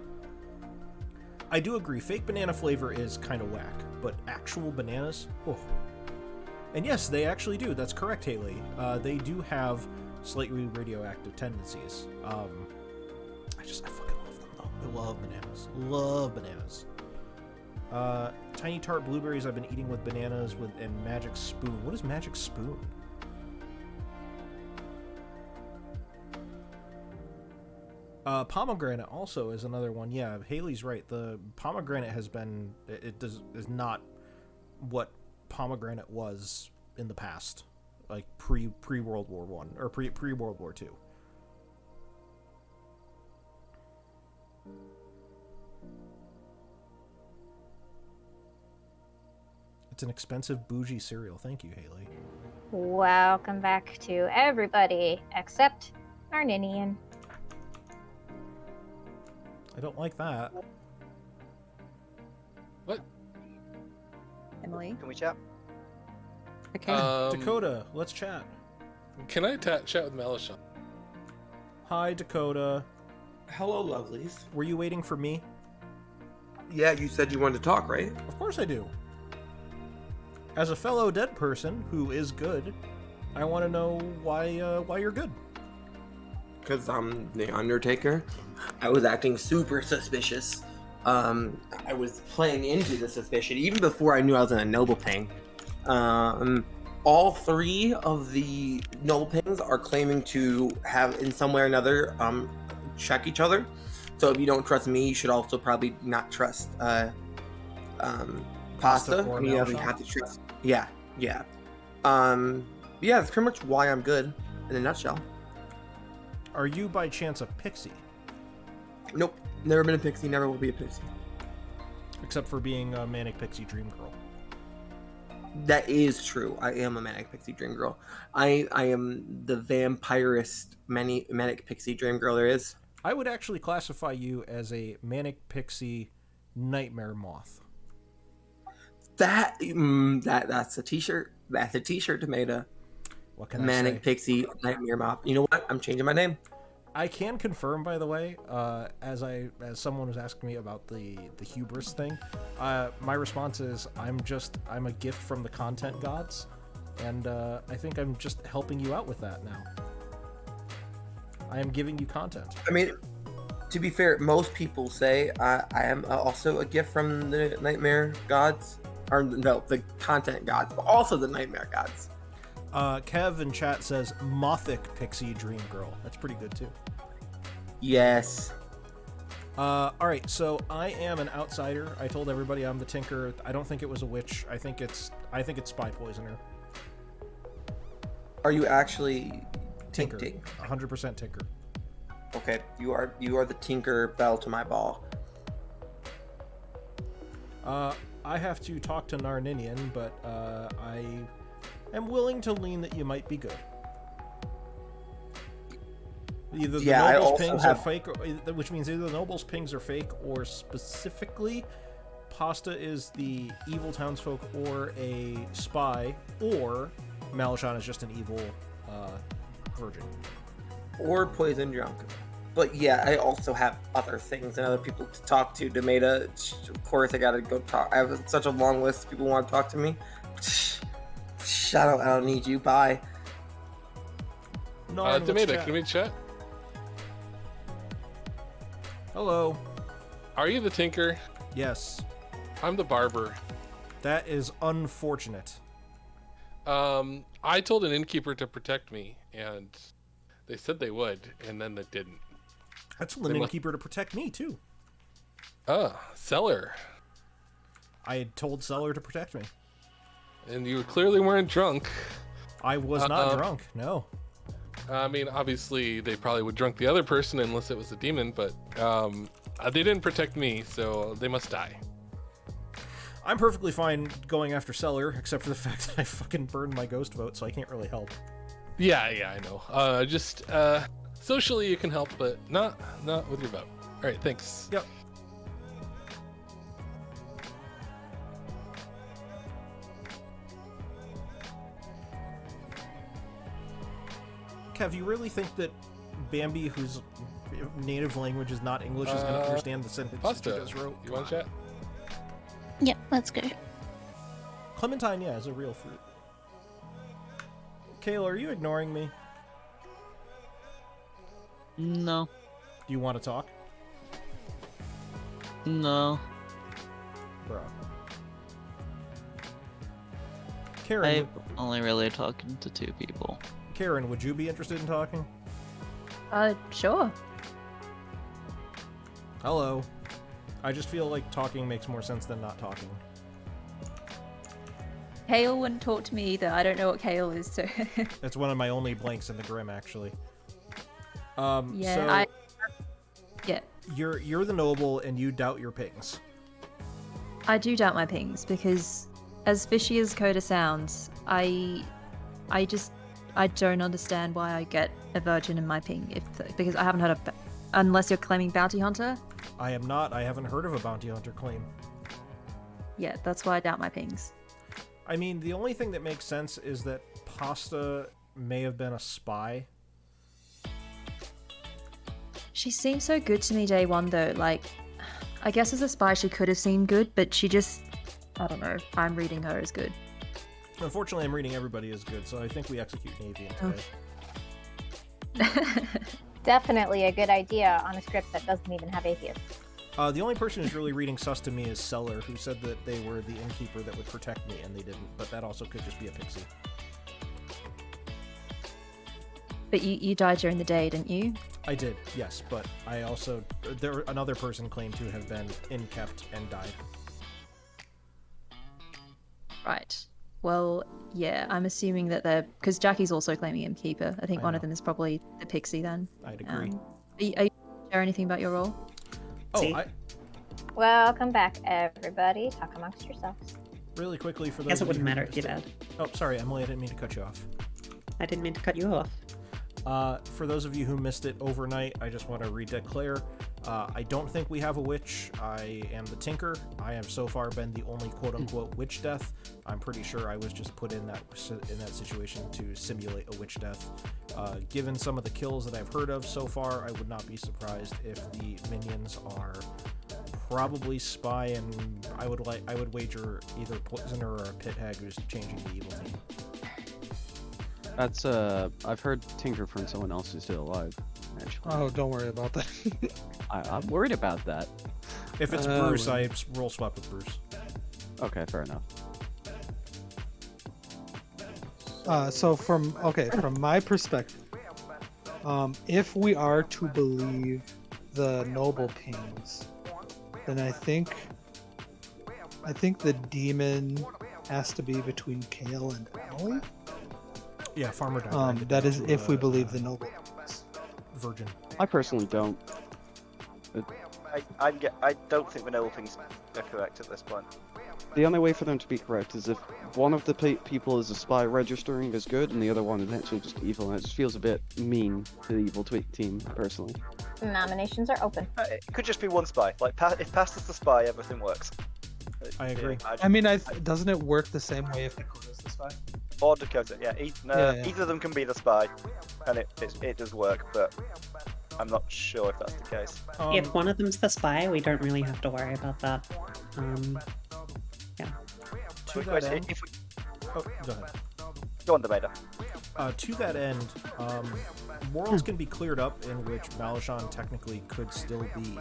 I do agree, fake banana flavor is kind of whack, but actual bananas, oh. And yes, they actually do. That's correct, Haley. They do have slightly radioactive tendencies. I fucking love them, though. I love bananas. Love bananas. Tiny tart blueberries I've been eating with bananas and magic spoon. What is magic spoon? Pomegranate also is another one. Yeah, Haley's right. The pomegranate is not what pomegranate was in the past, like pre World War One or pre World War Two. It's an expensive bougie cereal. Thank you, Haley. Welcome back to everybody except Narninian. I don't like that. What? Emily? Can we chat? Okay. Dakota, let's chat. Can I chat with Malishon? Hi, Dakota. Hello, lovelies. Were you waiting for me? Yeah, you said you wanted to talk, right? Of course I do. As a fellow dead person who is good, I want to know why you're good. Because I'm the Undertaker. I was acting super suspicious. I was playing into the suspicion even before I knew I was in a noble ping. All three of the noble pings are claiming to have, in some way or another, check each other. So if you don't trust me, you should also probably not trust Pasta. or You Malishon? have to trust. Yeah. That's pretty much why I'm good in a nutshell. Are you by chance a pixie? Nope. Never been a pixie, never will be a pixie. Except for being a manic pixie dream girl. That is true. I am a manic pixie dream girl. I am the vampirist manic pixie dream girl there is. I would actually classify you as a manic pixie nightmare moth. That's a t-shirt. That's a t-shirt, Tomato. What can I Manic say? pixie nightmare moth. You know what? I'm changing my name. I can confirm, by the way, as someone was asking me about the hubris thing, my response is I'm a gift from the content gods, and I think I'm just helping you out with that now. I am giving you content. I mean, to be fair, most people say I am also a gift from the nightmare gods, or no, the content gods, but also the nightmare gods. Kev in chat says Mothic Pixie Dream Girl. That's pretty good too. Yes. Alright, so I am an outsider. I told everybody I'm the Tinker. I don't think it was a witch. I think it's Spy Poisoner. Are you actually Tinker? Tinking? 100% Tinker. Okay, you are the Tinker Bell to my ball. I have to talk to Narninian, but I am willing to lean that you might be good. Either the Nobles pings are fake, which means either the Nobles pings are fake, or specifically, Pasta is the evil townsfolk or a spy, or Malishon is just an evil virgin. Or poison drunk. But yeah, I also have other things and other people to talk to. Demeta, of course, I gotta go talk. I have such a long list of people who want to talk to me. Shut up, I don't need you. Bye. Demeta, can we chat? Hello. Are you the Tinker? Yes. I'm the Barber. That is unfortunate. I told an innkeeper to protect me, and They said they would, and then they didn't. I told an innkeeper to protect me too. Cellar. I had told Cellar to protect me. And you clearly weren't drunk. I was not drunk, no. I mean, obviously, they probably would drunk the other person unless it was a demon, but they didn't protect me, so they must die. I'm perfectly fine going after Cellar, except for the fact that I fucking burned my ghost vote, so I can't really help. Yeah, I know. Just socially you can help, but not with your vote. All right, thanks. Yep. Kev, you really think that Bambi, whose native language is not English, is going to understand the sentence Pasta, you just wrote? You want to chat? Yep, let's go. Clementine, yeah, is a real fruit. Kayla, are you ignoring me? No. Do you want to talk? No. Bro. Karen, I'm only really talking to 2 people. Karen, would you be interested in talking? Sure. Hello. I just feel like talking makes more sense than not talking. Kale wouldn't talk to me either. I don't know what Kale is, so... It's one of my only blanks in the Grim, actually. Yeah, Yeah. You're the noble, and you doubt your pings. I do doubt my pings, because as fishy as Coda sounds, I don't understand why I get a virgin in my ping, because I haven't heard of... Unless you're claiming Bounty Hunter? I am not. I haven't heard of a Bounty Hunter claim. Yeah, that's why I doubt my pings. I mean, the only thing that makes sense is that Pasta may have been a spy. She seemed so good to me day one, though. Like, I guess as a spy she could have seemed good, but she just... I don't know. I'm reading her as good. Unfortunately, I'm reading everybody as good, so I think we execute Navean today. Definitely a good idea on a script that doesn't even have atheists. The only person who's really reading sus to me is Cellar, who said that they were the innkeeper that would protect me, and they didn't. But that also could just be a pixie. But you died during the day, didn't you? I did, yes. But I also... another person claimed to have been inkept and died. Right. Well, yeah, I'm assuming that they're... Because Jackie's also claiming Innkeeper. I think one of them is probably the pixie then. I'd agree. Are you share anything about your role? Oh, Welcome back, everybody. Talk amongst yourselves. Really quickly for those Guess it of wouldn't you who matter if you missed did. Oh, sorry, Emily, I didn't mean to cut you off. I didn't mean to cut you off. For those of you who missed it overnight, I just want to redeclare. I don't think we have a witch. I am the Tinker. I have so far been the only quote-unquote witch death. I'm pretty sure I was just put in that situation to simulate a witch death. Given some of the kills that I've heard of so far, I would not be surprised if the minions are probably spy, and I would wager either poisoner or a pit hag who's changing the evil team. That's I've heard Tinker from someone else who's still alive, actually. Oh, don't worry about that. I'm worried about that. If it's Bruce, I roll swap with Bruce. Okay, fair enough. So from my perspective, if we are to believe the noble pings, then I think the demon has to be between Kale and Emily. Yeah, Farmer died. That is if we believe the noble pings. Virgin. I personally don't. I don't think the noble pings are correct at this point. The only way for them to be correct is if one of the people is a spy registering as good, and the other one is actually just evil, and it just feels a bit mean to the evil team, personally. Nominations are open. It could just be one spy. Like, if Pasta's the spy, everything works. I agree. I mean, doesn't it work the same way if Dakota's the spy? Or Dakota, yeah. Either of them can be the spy, and it does work, but I'm not sure if that's the case. If one of them's the spy, we don't really have to worry about that. Yeah. To that end, oh, go ahead. Go on, Debater. To that end, worlds can be cleared up in which Malishon technically could still be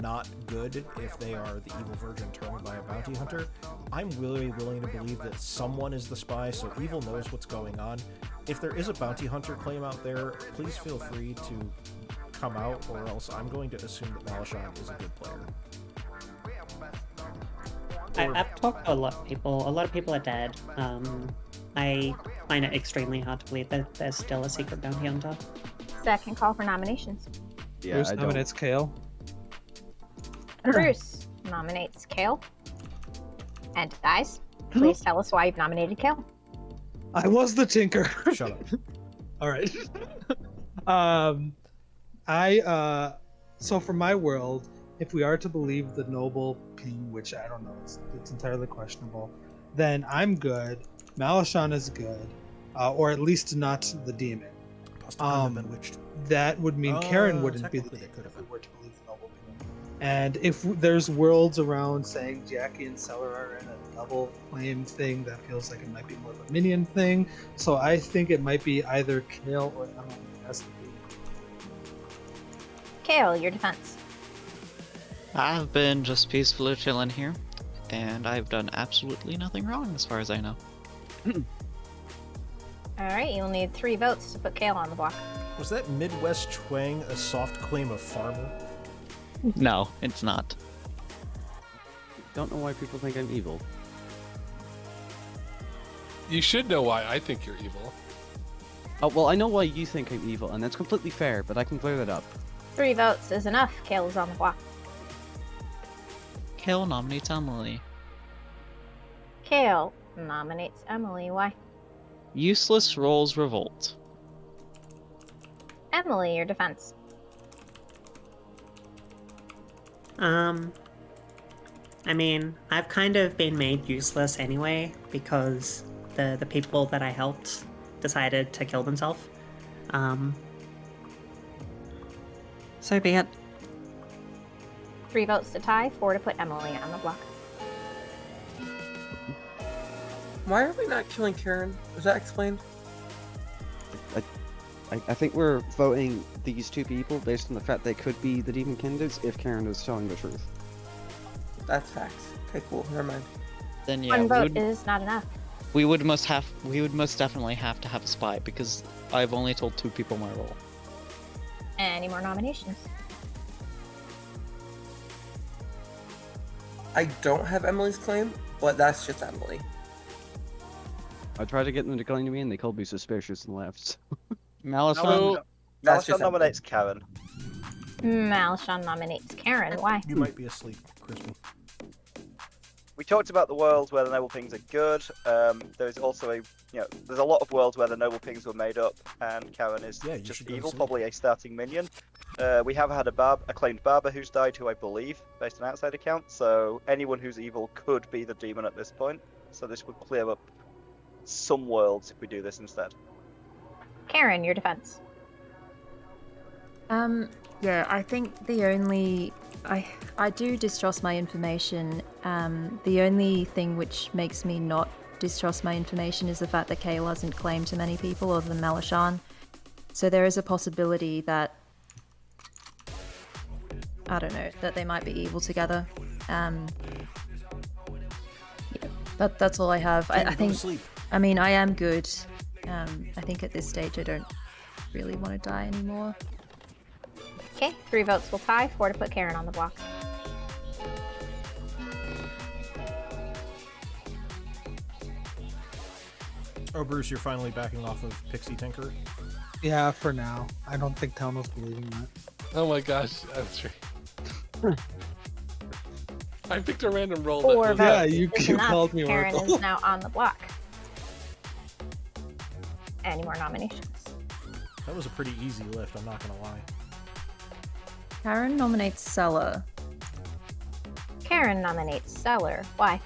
not good if they are the evil virgin turned by a bounty hunter. I'm really willing to believe that someone is the spy, so evil knows what's going on. if there is a bounty hunter claim out there, please feel free to come out, or else I'm going to assume that Malishon is a good player. I've talked to a lot of people. A lot of people are dead. I find it extremely hard to believe that there's still a secret bounty hunter. Second call for nominations. Yeah, Bruce I don't. nominates Kale. Bruce nominates Kale and dies. Please tell us why you've nominated Kale. I was the Tinker. Shut up. All right. So for my world, if we are to believe the noble ping, which I don't know, it's entirely questionable, then I'm good. Malishon is good, or at least not the demon. That would mean Karen wouldn't be the demon if we were to believe the noble ping. And if there's worlds around saying Jackie and Cellar are in a double claim thing, that feels like it might be more of a minion thing. So I think it might be either Kale or Emily as the demon. Kale, your defense. I've been just peacefully chilling here, and I've done absolutely nothing wrong as far as I know. Alright, you'll need 3 votes to put Kale on the block. Was that Midwest Twang a soft claim of farmer? No, it's not. Don't know why people think I'm evil. You should know why I think you're evil. Oh, well, I know why you think I'm evil, and that's completely fair, but I can clear that up. 3 votes is enough. Kale is on the block. Kale nominates Emily. Kale nominates Emily. Why? Useless rolls revolt. Emily, your defense. I mean, I've kind of been made useless anyway because the people that I helped decided to kill themselves. So be it. 3 votes to tie, 4 to put Emily on the block. Why are we not killing Karen? Was that explained? I think we're voting these 2 people based on the fact they could be the demon candidates if Karen is telling the truth. That's facts. Okay, cool. Never mind. Then yeah, 1 vote is not enough. we would most definitely have to have a spy because I've only told 2 people my role. Any more nominations? I don't have Emily's claim, but that's just Emily. I tried to get them to claim to me and they called me suspicious and left. Malishon. That's Malishon just nominates Karen. Malishon nominates Karen. Why? You might be asleep, Crispy. We talked about the world where the noble pings are good. There's also there's a lot of worlds where the noble pings were made up, and Karen is just evil, probably a starting minion. We have had a claimed barber who's died, who I believe, based on outside accounts. So anyone who's evil could be the demon at this point. So this would clear up some worlds if we do this instead. Karen, your defense. Yeah, I think the only I do distrust my information. The only thing which makes me not distrust my information is the fact that Kale hasn't claimed to many people other than Malishon. So there is a possibility that I don't know, that they might be evil together. Yeah, that's all I have. I think I mean I am good. I think at this stage I don't really want to die anymore. Okay, 3 votes will tie, 4 to put Karen on the block. Oh, Bruce, you're finally backing off of Pixie Tinker? Yeah, for now. I don't think Talma's believing that. Oh my gosh, that's right. I picked a random roll. 4 that votes. Yeah, you is enough. called me Karen Oracle. is now on the block. Any more nominations? That was a pretty easy lift, I'm not gonna lie. Karen nominates Cellar. Karen nominates Cellar. Why?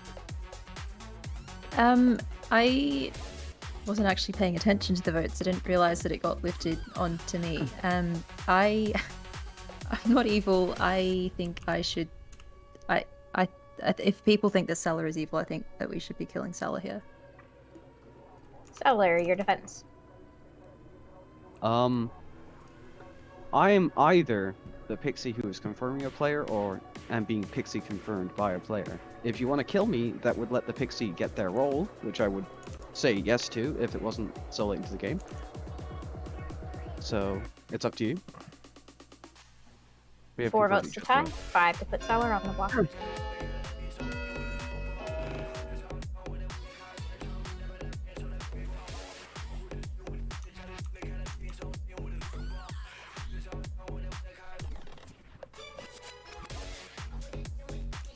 I wasn't actually paying attention to the votes. I didn't realize that it got lifted onto me. I'm not evil. I think I should. If people think that Cellar is evil, I think that we should be killing Cellar here. Cellar, your defense. I am either the pixie who is confirming a player or am being pixie confirmed by a player. If you want to kill me, that would let the pixie get their role, which I would say yes to if it wasn't so late into the game. So it's up to you. We have 4 confirmed votes to each tie, other. 5 to put Seller on the block.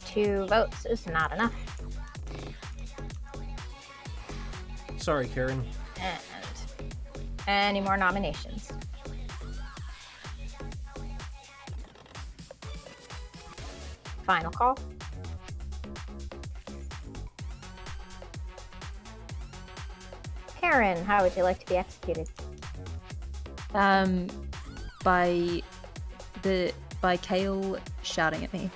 2 votes is not enough. Sorry, Karen. And any more nominations? Final call. Karen, how would you like to be executed? By Kale shouting at me.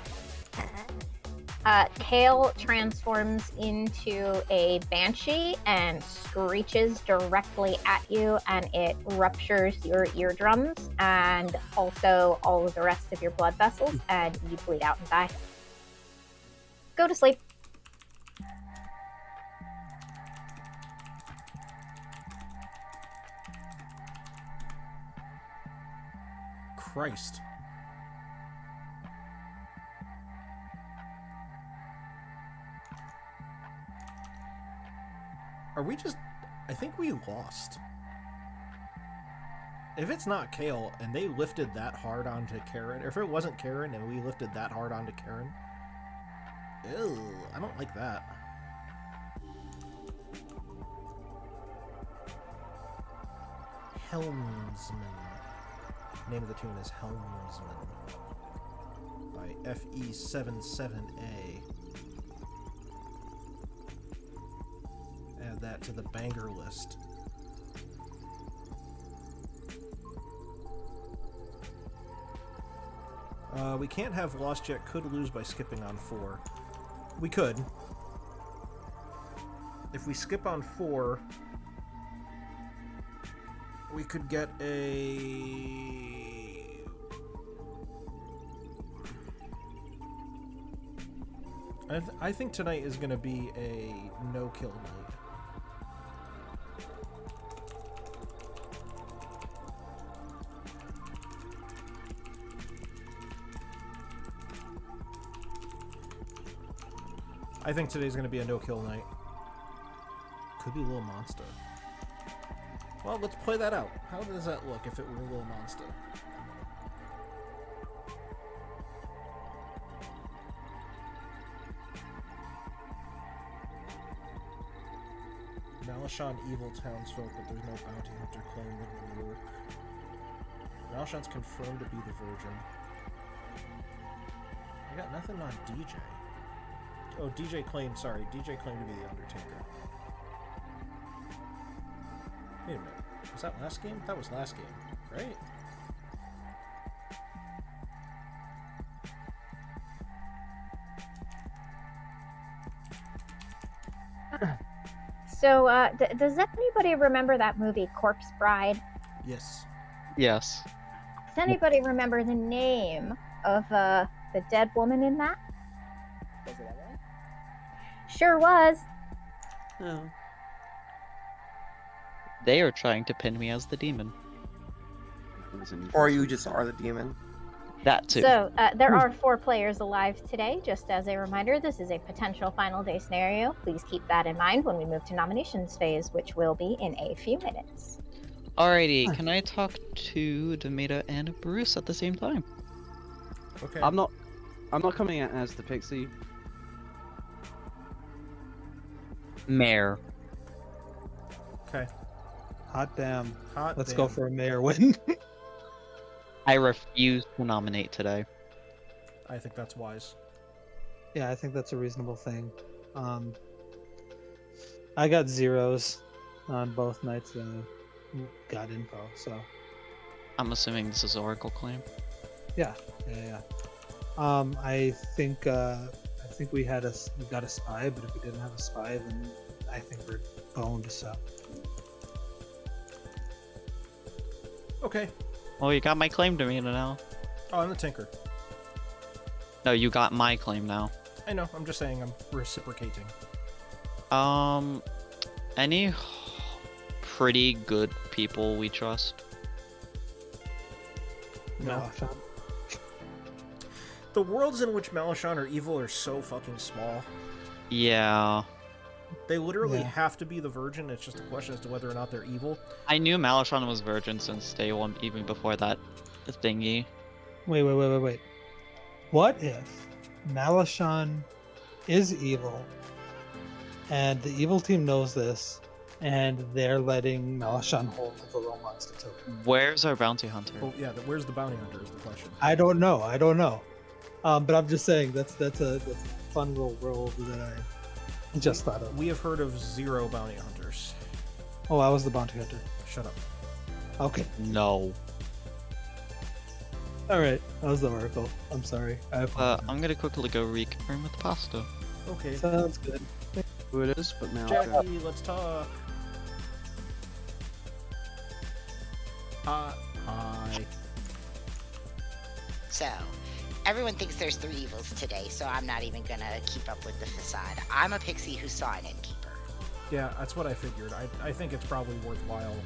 Kale transforms into a banshee and screeches directly at you, and it ruptures your eardrums and also all of the rest of your blood vessels, and you bleed out and die. Go to sleep. Christ. Are we just... I think we lost. If it's not Kale and they lifted that hard onto Karen, or if it wasn't Karen and we lifted that hard onto Karen, ew, I don't like that. Helmsman. Name of the tune is Helmsman by FE77A. Add that to the banger list. We can't have lost yet, could lose by skipping on 4. We could. If we skip on 4, we could get a... I think tonight is going to be a no-kill night. I think today's going to be a no-kill night. Could be a little monster. Well, let's play that out. How does that look if it were a little monster? Malashon evil townsfolk, but there's no bounty hunter claim within the work. Malashon's confirmed to be the virgin. I got nothing on DJ. Oh, DJ claimed, sorry, DJ claimed to be the Undertaker. Wait a minute, was that last game? That was last game, right? So, does anybody remember that movie, Corpse Bride? Yes. Yes. Does anybody remember the name of the dead woman in that? Was it Emily? Sure was. Oh. They are trying to pin me as the demon. Or you just are the demon. That too. So, there are 4 players alive today. Just as a reminder, this is a potential final day scenario. Please keep that in mind when we move to nominations phase, which will be in a few minutes. Alrighty, can I talk to Demita and Bruce at the same time? Okay. I'm not coming out as the pixie. Mayor. Okay. Hot damn. Hot Let's damn. go for a mayor win. I refuse to nominate today. I think that's wise. Yeah, I think that's a reasonable thing. I got 0s on both nights that I got info, so I'm assuming this is Oracle claim. yeah. I think we got a spy, but if we didn't have a spy, then I think we're boned. So Okay. Well, you got my claim, Demita, now. Oh, I'm the Tinker. No, you got my claim now. I know, I'm just saying I'm reciprocating. Any pretty good people we trust? No. The worlds in which Malachon are evil are so fucking small. Yeah. They literally have to be the Virgin. It's just a question as to whether or not they're evil. I knew Malachon was virgin since day one, even before that thingy. Wait. What if Malachon is evil, and the evil team knows this, and they're letting Malachon hold the little monster token? Where's our bounty hunter? Oh yeah, where's the bounty hunter is the question. I don't know. But I'm just saying that's a fun little world that I just thought of. We have heard of 0 bounty hunters. Oh, I was the bounty hunter. Shut up. Okay. No. All right, that was the oracle. I'm sorry. I'm gonna quickly go reconfirm with pasta. Okay. Sounds good. Who it is, but now. Jackie, let's talk. Hi. So, everyone thinks there's 3 evils today, so I'm not even gonna keep up with the facade. I'm a pixie who saw an innkeeper. Yeah, that's what I figured. I think it's probably worthwhile.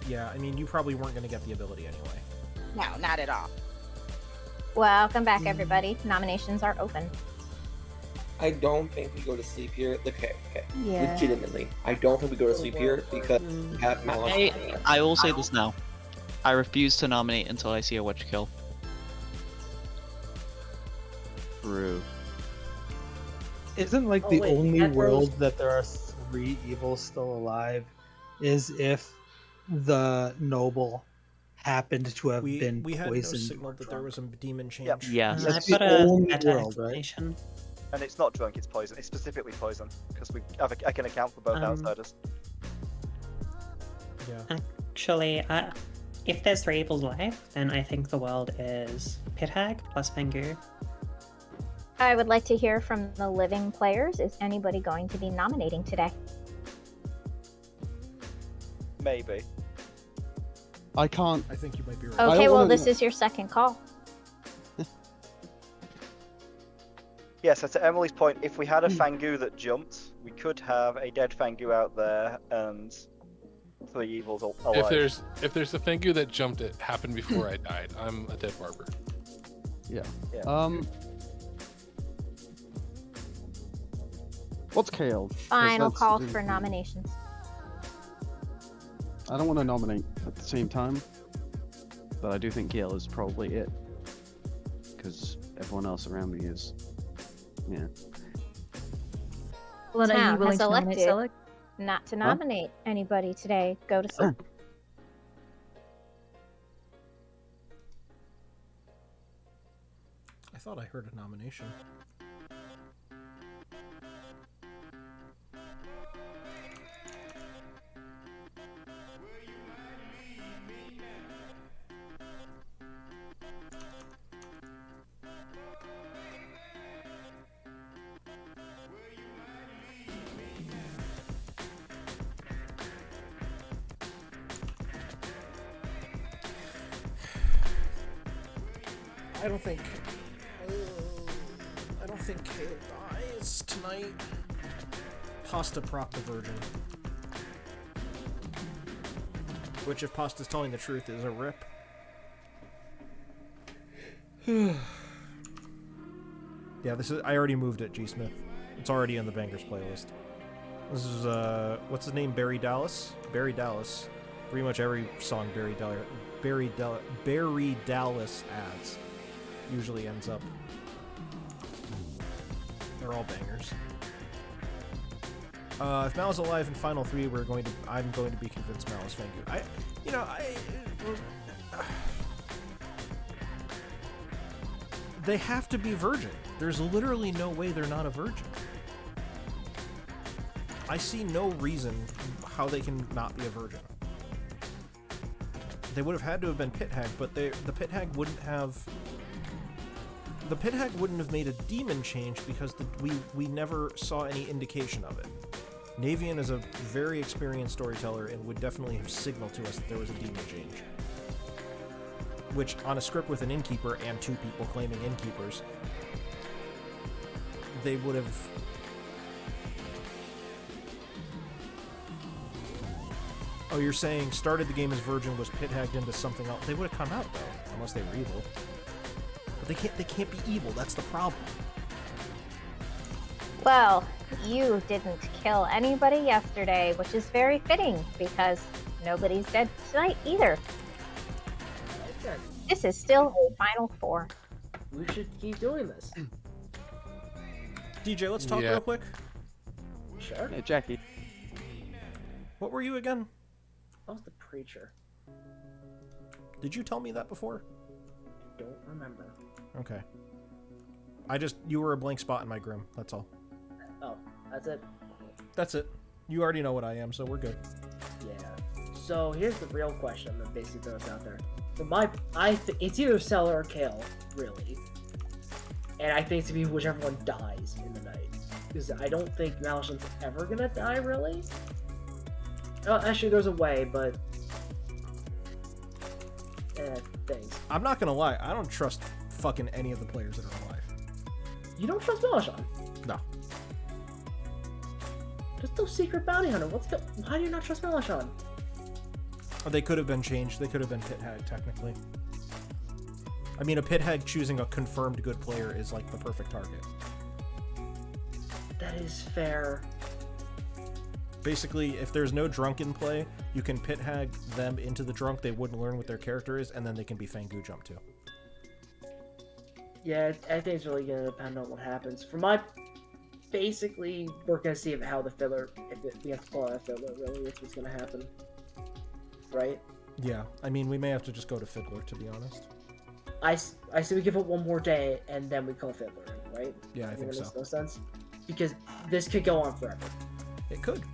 Yeah, I mean, you probably weren't going to get the ability anyway. No, not at all. Welcome back, everybody. Nominations are open. I don't think we go to sleep here. Okay. Yeah. Legitimately, I don't think we go to sleep here because we have Malachon. I will say this now. I refuse to nominate until I see a witch kill. True. Isn't like the only world that there are 3 evils still alive is if the noble happened to have been we had no poisoned. signal that there was a demon change. Yep. Yes. That's I've the got a only better world, right? explanation. And it's not drunk, it's poison. It's specifically poison because I can account for both outsiders. Yeah. Actually, if there's 3 evils alive, then I think the world is Pit Hag plus Pengu. I would like to hear from the living players. Is anybody going to be nominating today? Maybe. I can't. I think you might be right. Okay, well, this is your second call. Yeah, so to Emily's point, if we had a Fangu that jumped, we could have a dead Fangu out there and 3 evils alive. If there's a Fangu that jumped, it happened before I died. I'm a dead barber. Yeah. Yeah. What's Kale? Final call for nominations. I don't want to nominate at the same time, but I do think Kale is probably it. Because everyone else around me is, yeah. Well, then are you Town willing has to nominate elected Selleck? not to nominate anybody today. Go to sleep. I thought I heard a nomination. I don't think Kale dies tonight. Pasta prop the Virgin. Which, if Pasta's telling the truth, is a rip. Yeah, this is. I already moved it, G Smith. It's already in the Bangers playlist. This is what's his name? Barry Dallas. Barry Dallas. Pretty much every song Barry Dallas adds usually ends up. They're all bangers. If Mal's alive in Final 3, I'm going to be convinced Mal is Fangu. They have to be virgin. There's literally no way they're not a virgin. I see no reason how they can not be a virgin. They would have had to have been Pit Hag, but the Pit Hag wouldn't have. The Pit Hag wouldn't have made a demon change because we never saw any indication of it. Navean is a very experienced storyteller and would definitely have signaled to us that there was a demon change. Which, on a script with an innkeeper and 2 people claiming innkeepers, they would have... Oh, you're saying started the game as Virgin, was pit-hagged into something else. They would have come out, though, unless they were evil. But they can't be evil, that's the problem. Well, you didn't kill anybody yesterday, which is very fitting, because nobody's dead tonight either. This is still a Final Four. We should keep doing this. DJ, let's talk real quick. Sure. Hey, Jackie. What were you again? I was the preacher. Did you tell me that before? I don't remember. Okay. You were a blank spot in my grim, that's all. Oh, that's it? That's it. You already know what I am, so we're good. Yeah. So here's the real question that basically throws out there. It's either sell or kill, really. And I think it's gonna be whichever one dies in the night. Because I don't think Malishon's ever gonna die, really. Oh, actually, there's a way, but... thanks. I'm not gonna lie, I don't trust fucking any of the players that are alive. You don't trust Malishon? No. Just those secret bounty hunter. Why do you not trust Malishon? They could have been changed. They could have been pit hag, technically. I mean, a pit hag choosing a confirmed good player is like the perfect target. That is fair. Basically, if there's no drunk in play, you can pit hag them into the drunk. They wouldn't learn what their character is, and then they can be Fangu jump too. Yeah, I think it's really gonna depend on what happens. Basically, we're gonna see how the filler, we have to pull out a filler, really, that's what's gonna happen. Right? Yeah, I mean, we may have to just go to Fiddler, to be honest. I say we give it one more day, and then we call Fiddler, right? Yeah, I think so. Makes no sense? Because this could go on forever. It could.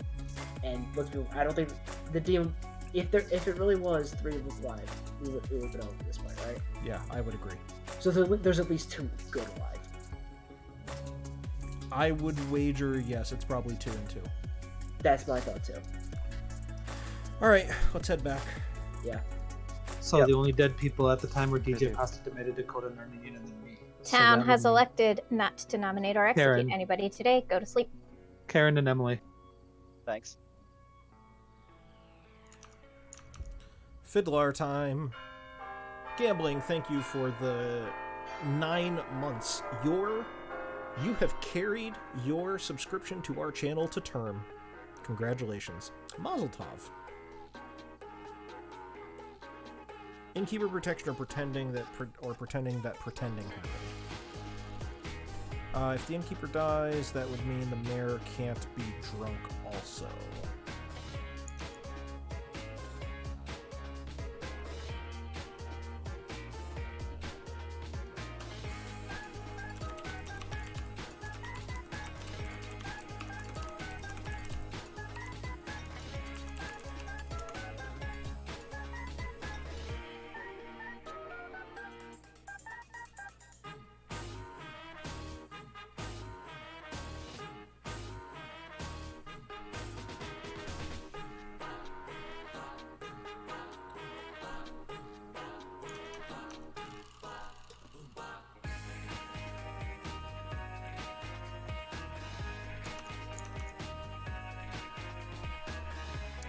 And I don't think the demon, if it really was 3 of us live, we would have been over this way, right? Yeah, I would agree. So there's at least 2 good alive. I would wager, yes, it's probably 2 and 2. That's my thought too. Alright, let's head back. Yeah. So the only dead people at the time were DJ Pasta, Tomato, Dakota, and Navean, and then me. Town So has elected not to nominate or execute Karen. anybody today. Go to sleep. Karen and Emily. Thanks. Fiddler time. Gambling, thank you for the 9 months. You have carried your subscription to our channel to term. Congratulations. Mazel tov. Innkeeper protection or pretending that pretending happened. If the innkeeper dies, that would mean the mayor can't be drunk also.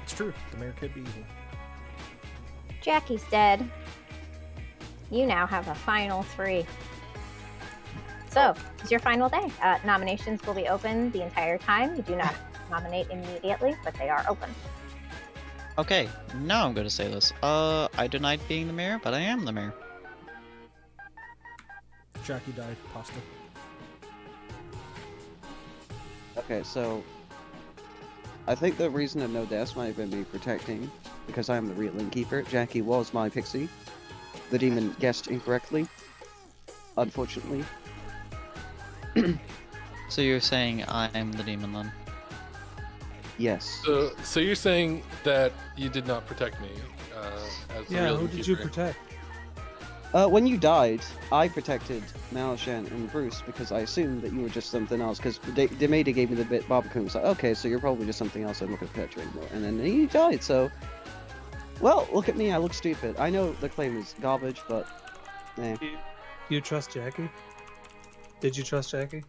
It's true. The mayor could be evil. Jackie's dead. You now have a final 3. So, it's your final day. Nominations will be open the entire time. You do not nominate immediately, but they are open. Okay, now I'm gonna say this. I denied being the mayor, but I am the mayor. Jackie died. Pasta. Okay, so I think the reason of no deaths might have been me protecting, because I am the real innkeeper. Jackie was my pixie. The demon guessed incorrectly, unfortunately. So you're saying I'm the demon then? Yes. So you're saying that you did not protect me as the real who did you innkeeper. protect? When you died, I protected Malshan and Bruce because I assumed that you were just something else. Because Demeda gave me the bit Barbican was like, okay, so you're probably just something else. I'm not going to protect you anymore. And then he died. So, well, look at me. I look stupid. I know the claim is garbage, but Do you trust Jackie? Did you trust Jackie?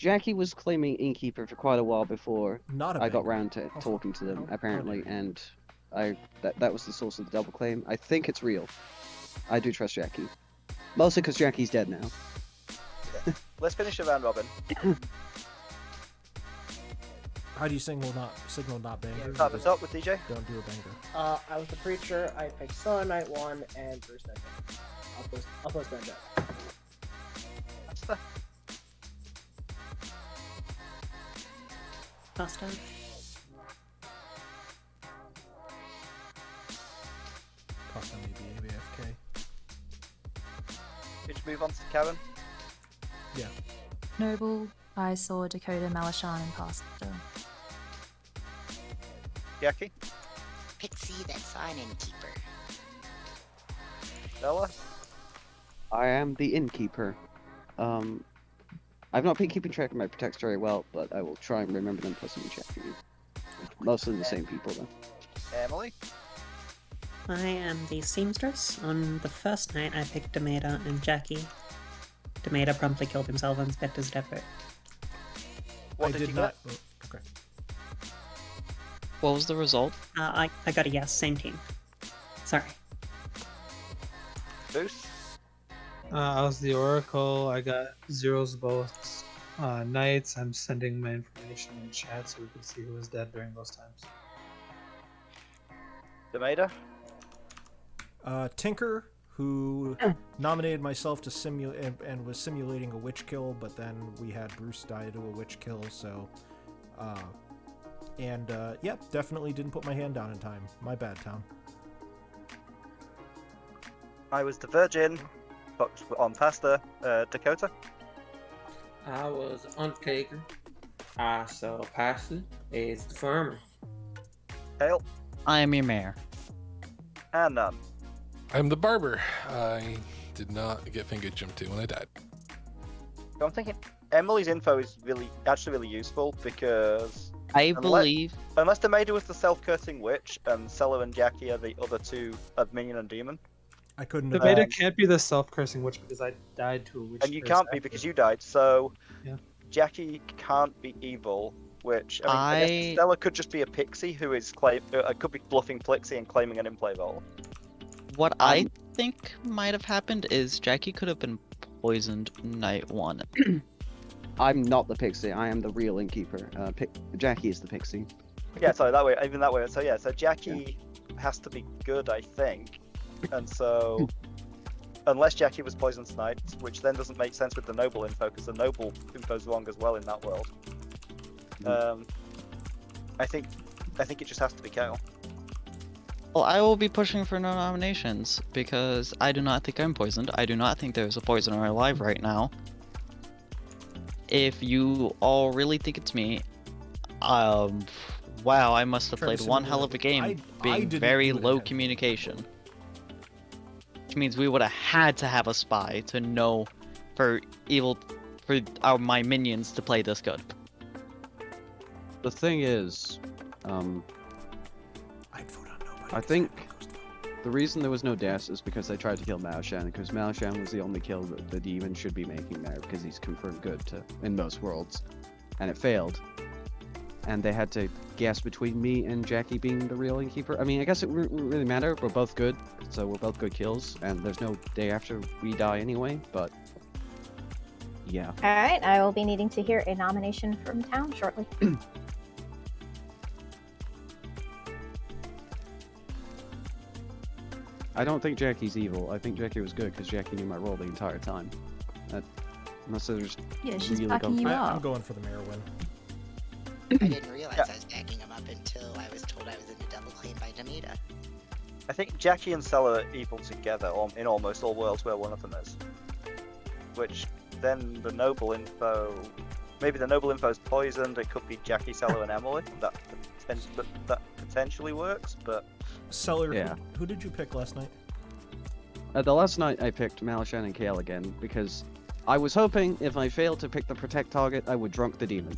Jackie was claiming innkeeper for quite a while before Not a I got banker. round to talking to them, apparently, dare you. and that was the source of the double claim. I think it's real. I do trust Jackie. Mostly because Jackie's dead now. Let's finish the round robin. How do you signal not banger? Start this up with DJ. Don't do a banger. I was the preacher. I picked Stella Night 1 and Bruce Night 2. I'll post that chat. Pasta. Pasta maybe ABFK. Did you move on to Karen? Yeah. Noble, I saw Dakota, Malashan, and Pasta. Jackie? Pixie, that's an innkeeper. Bella? I am the innkeeper. I've not been keeping track of my protects very well, but I will try and remember them plus in check for you. Mostly the same people, though. Emily? I am the seamstress. On the first night, I picked Demeter and Jackie. Demeter promptly killed himself on Spectre's effort. What did you get? Oh, okay. What was the result? I got a yes, same team. Sorry. Boost? I was the Oracle. I got zeros both nights. I'm sending my information in chat so we can see who was dead during those times. Demeter? Tinker, who nominated myself to simulate and was simulating a witch kill, but then we had Bruce die to a witch kill, so yep, definitely didn't put my hand down in time. My bad, Town. I was the Virgin, but on Pasta. Dakota? I was Undertaker. I saw Pasta as the farmer. Hale? I am your mayor. And none. I'm the barber. I did not get finger jumped to when I died. So I'm thinking Emily's info is actually really useful because I believe unless the Maida was the self-cursing witch and Sella and Jackie are the other two of minion and demon. I couldn't. The beta can't be the self-cursing witch because I died to a witch. And you can't be because you died. So yeah. Jackie can't be evil. Which I guess Stella could just be a pixie who is could be bluffing Plixie and claiming an in-play role. What I think might have happened is Jackie could have been poisoned night 1. I'm not the pixie. I am the real innkeeper. Jackie is the pixie. Yeah, so that way, even that way. So yeah, so Jackie has to be good, I think. And so, unless Jackie was poisoned tonight, which then doesn't make sense with the noble info because the noble info's wrong as well in that world. I think it just has to be Kale. Well, I will be pushing for no nominations because I do not think I'm poisoned. I do not think there's a poisoner alive right now. If you all really think it's me, wow, I must have played one hell of a game being very low communication. Which means we would have had to have a spy to know for my minions to play this good. The thing is, I think the reason there was no deaths is because they tried to kill Maoshan, because Maoshan was the only kill that the demon should be making there, because he's confirmed good in most worlds, and it failed. And they had to guess between me and Jackie being the real innkeeper. I mean, I guess it wouldn't really matter. We're both good, so we're both good kills, and there's no day after we die anyway, but yeah. Alright, I will be needing to hear a nomination from Town shortly. I don't think Jackie's evil. I think Jackie was good because Jackie knew my role the entire time. Unless there's she's really backing you up. I'm going for the mayor win. I didn't realize I was backing him up until I was told I was in a double claim by Damita. I think Jackie and Sella are evil together in almost all worlds where one of them is. Which then the noble info, maybe the noble info is poisoned. It could be Jackie, Sella, and Emily. That potentially works, but. Seller, yeah. Who did you pick last night? The last night I picked Malashan and Kale again because I was hoping if I failed to pick the protect target, I would drunk the demon,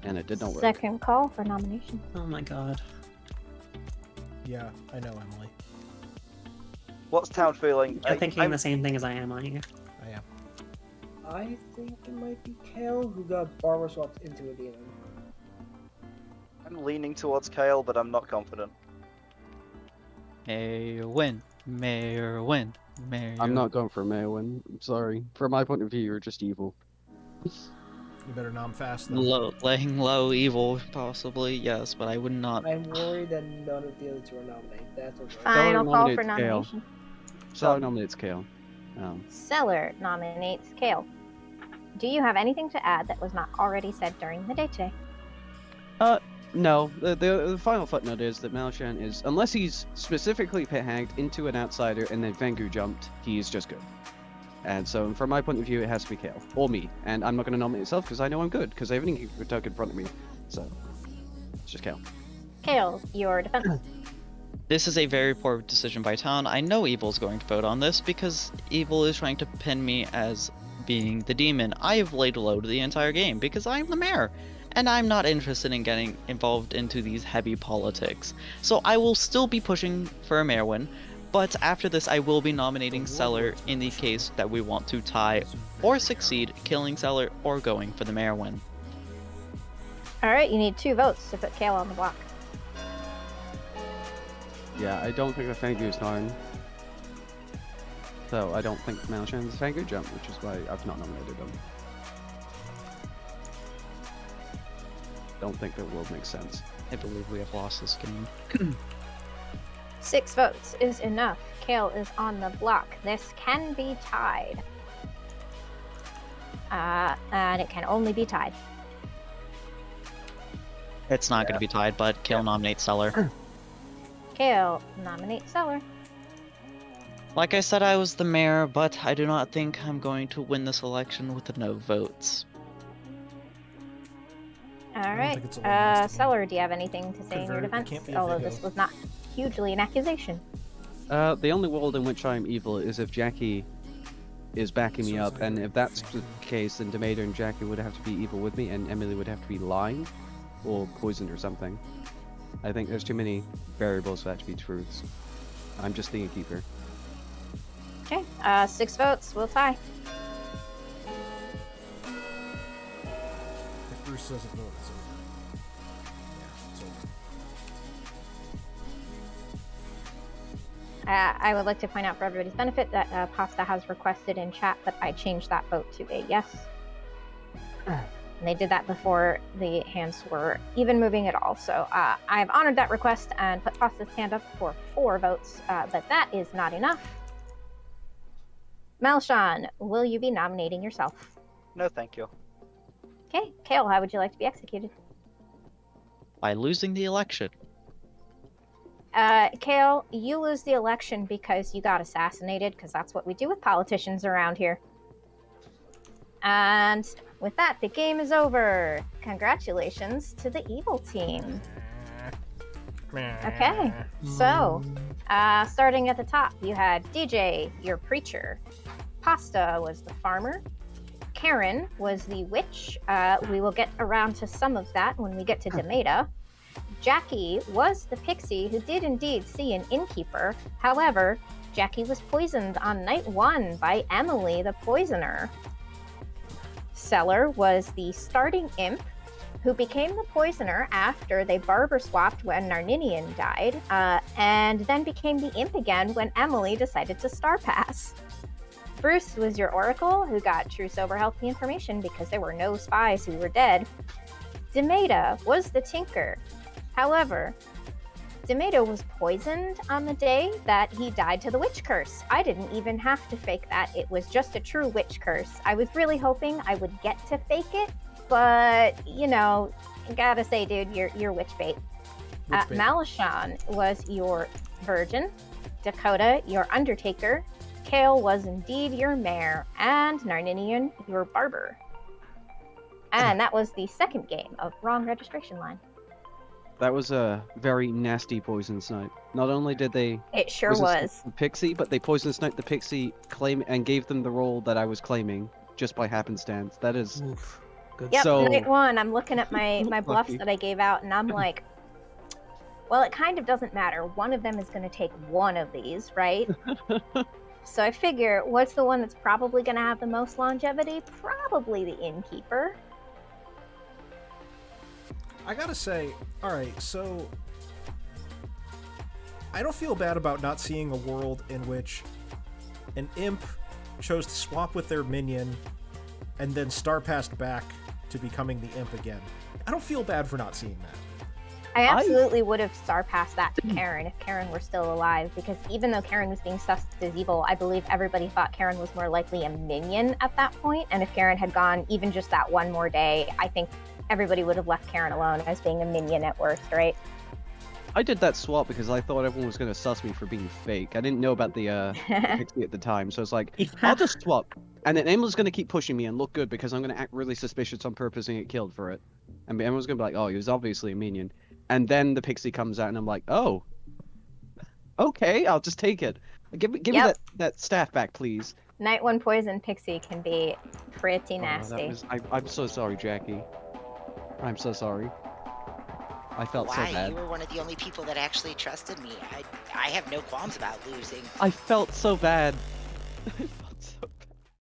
and it did not work. Second call for nomination. Oh my god. Yeah, I know, Emily. What's Town feeling? You're thinking the same thing as I am, aren't you? I am. I think it might be Kale who got barber swapped into a demon. I'm leaning towards Kale, but I'm not confident. Mayor win. Mayor win. Mayor. I'm not going for Maywin. I'm sorry. From my point of view, you're just evil. You better nom fast then. Laying low evil, possibly, yes, but I would not. I'm worried that none of the other two are nominated. That's okay. Final call for nomination. Seller nominates Kale. Seller nominates Kale. Do you have anything to add that was not already said during the day today? No. The final footnote is that Malshan is, unless he's specifically pit-hagged into an outsider and then Vengu jumped, he's just good. And so, from my point of view, it has to be Kale. Or me. And I'm not going to nominate myself because I know I'm good, because I have an Inky token in front of me. So, it's just Kale. Kale, your defense. This is a very poor decision by Town. I know Evil's going to vote on this because Evil is trying to pin me as being the demon. I have laid low the entire game because I'm the mayor. And I'm not interested in getting involved into these heavy politics. So I will still be pushing for a mayor win. But after this, I will be nominating Seller in the case that we want to tie or succeed, killing Seller or going for the mayor win. Alright, you need 2 votes to put Kale on the block. Yeah, I don't think the Fangu is known. So I don't think Malshan's Fangu jump, which is why I've not nominated him. Don't think it will make sense. I believe we have lost this game. 6 votes is enough. Kale is on the block. This can be tied. And it can only be tied. It's not going to be tied, but Kale nominates Seller. Kale nominates Seller. Like I said, I was the mayor, but I do not think I'm going to win this election with the no votes. Alright, Seller, do you have anything to say in your defense? Although this was not hugely an accusation. The only world in which I'm evil is if Jackie is backing me up, and if that's the case, then Tomato and Jackie would have to be evil with me, and Emily would have to be lying, or poisoned or something. I think there's too many variables for that to be truths. I'm just the innkeeper. Okay, 6 votes, we'll tie. If Bruce doesn't vote, it's over. Yeah, it's over. I would like to point out for everybody's benefit that Pasta has requested in chat that I change that vote to a yes. And they did that before the hands were even moving at all. So I've honored that request and put Pasta's hand up for 4 votes, but that is not enough. Malshan, will you be nominating yourself? No, thank you. Okay, Kale, how would you like to be executed? By losing the election. Kale, you lose the election because you got assassinated, because that's what we do with politicians around here. And with that, the game is over. Congratulations to the evil team. Okay, so starting at the top, you had DJ, your preacher. Pasta was the farmer. Karen was the witch. We will get around to some of that when we get to Demeta. Jackie was the pixie who did indeed see an innkeeper. However, Jackie was poisoned on night 1 by Emily, the poisoner. Seller was the starting imp who became the poisoner after they barber swapped when Narninian died, and then became the imp again when Emily decided to star pass. Bruce was your oracle who got true sober healthy information because there were no spies who were dead. Demeta was the tinker. However, Demeta was poisoned on the day that he died to the witch curse. I didn't even have to fake that. It was just a true witch curse. I was really hoping I would get to fake it, but, you know, gotta say, dude, you're witch bait. Malshan was your virgin. Dakota, your undertaker. Kale was indeed your mayor. And Narninian, your barber. And that was the second game of Wrong Registration Line. That was a very nasty poison snipe. Not only did they It sure was. the pixie, but they poison sniped the pixie claim and gave them the role that I was claiming just by happenstance. That is good. Yep, so night 1, I'm looking at my bluffs lucky. that I gave out, and I'm like, well, it kind of doesn't matter. One of them is going to take one of these, right? So I figure, what's the one that's probably going to have the most longevity? Probably the innkeeper. I gotta say, alright, so I don't feel bad about not seeing a world in which an imp chose to swap with their minion and then star passed back to becoming the imp again. I don't feel bad for not seeing that. I absolutely would have star passed that to Karen if Karen were still alive, because even though Karen was being sussed as evil, I believe everybody thought Karen was more likely a minion at that point, and if Karen had gone even just that one more day, I think everybody would have left Karen alone as being a minion at worst, right? I did that swap because I thought everyone was going to suss me for being fake. I didn't know about the pixie at the time, so it's like, I'll just swap. And then Emma's going to keep pushing me and look good because I'm going to act really suspicious on purpose and get killed for it. And Emma's going to be like, oh, he was obviously a minion. And then the pixie comes out and I'm like, oh, okay, I'll just take it. Give me that staff back, please. Night 1 poison pixie can be pretty nasty. I'm so sorry, Jackie. I'm so sorry. I felt so bad. You were one of the only people that actually trusted me. I have no qualms about losing. I felt so bad.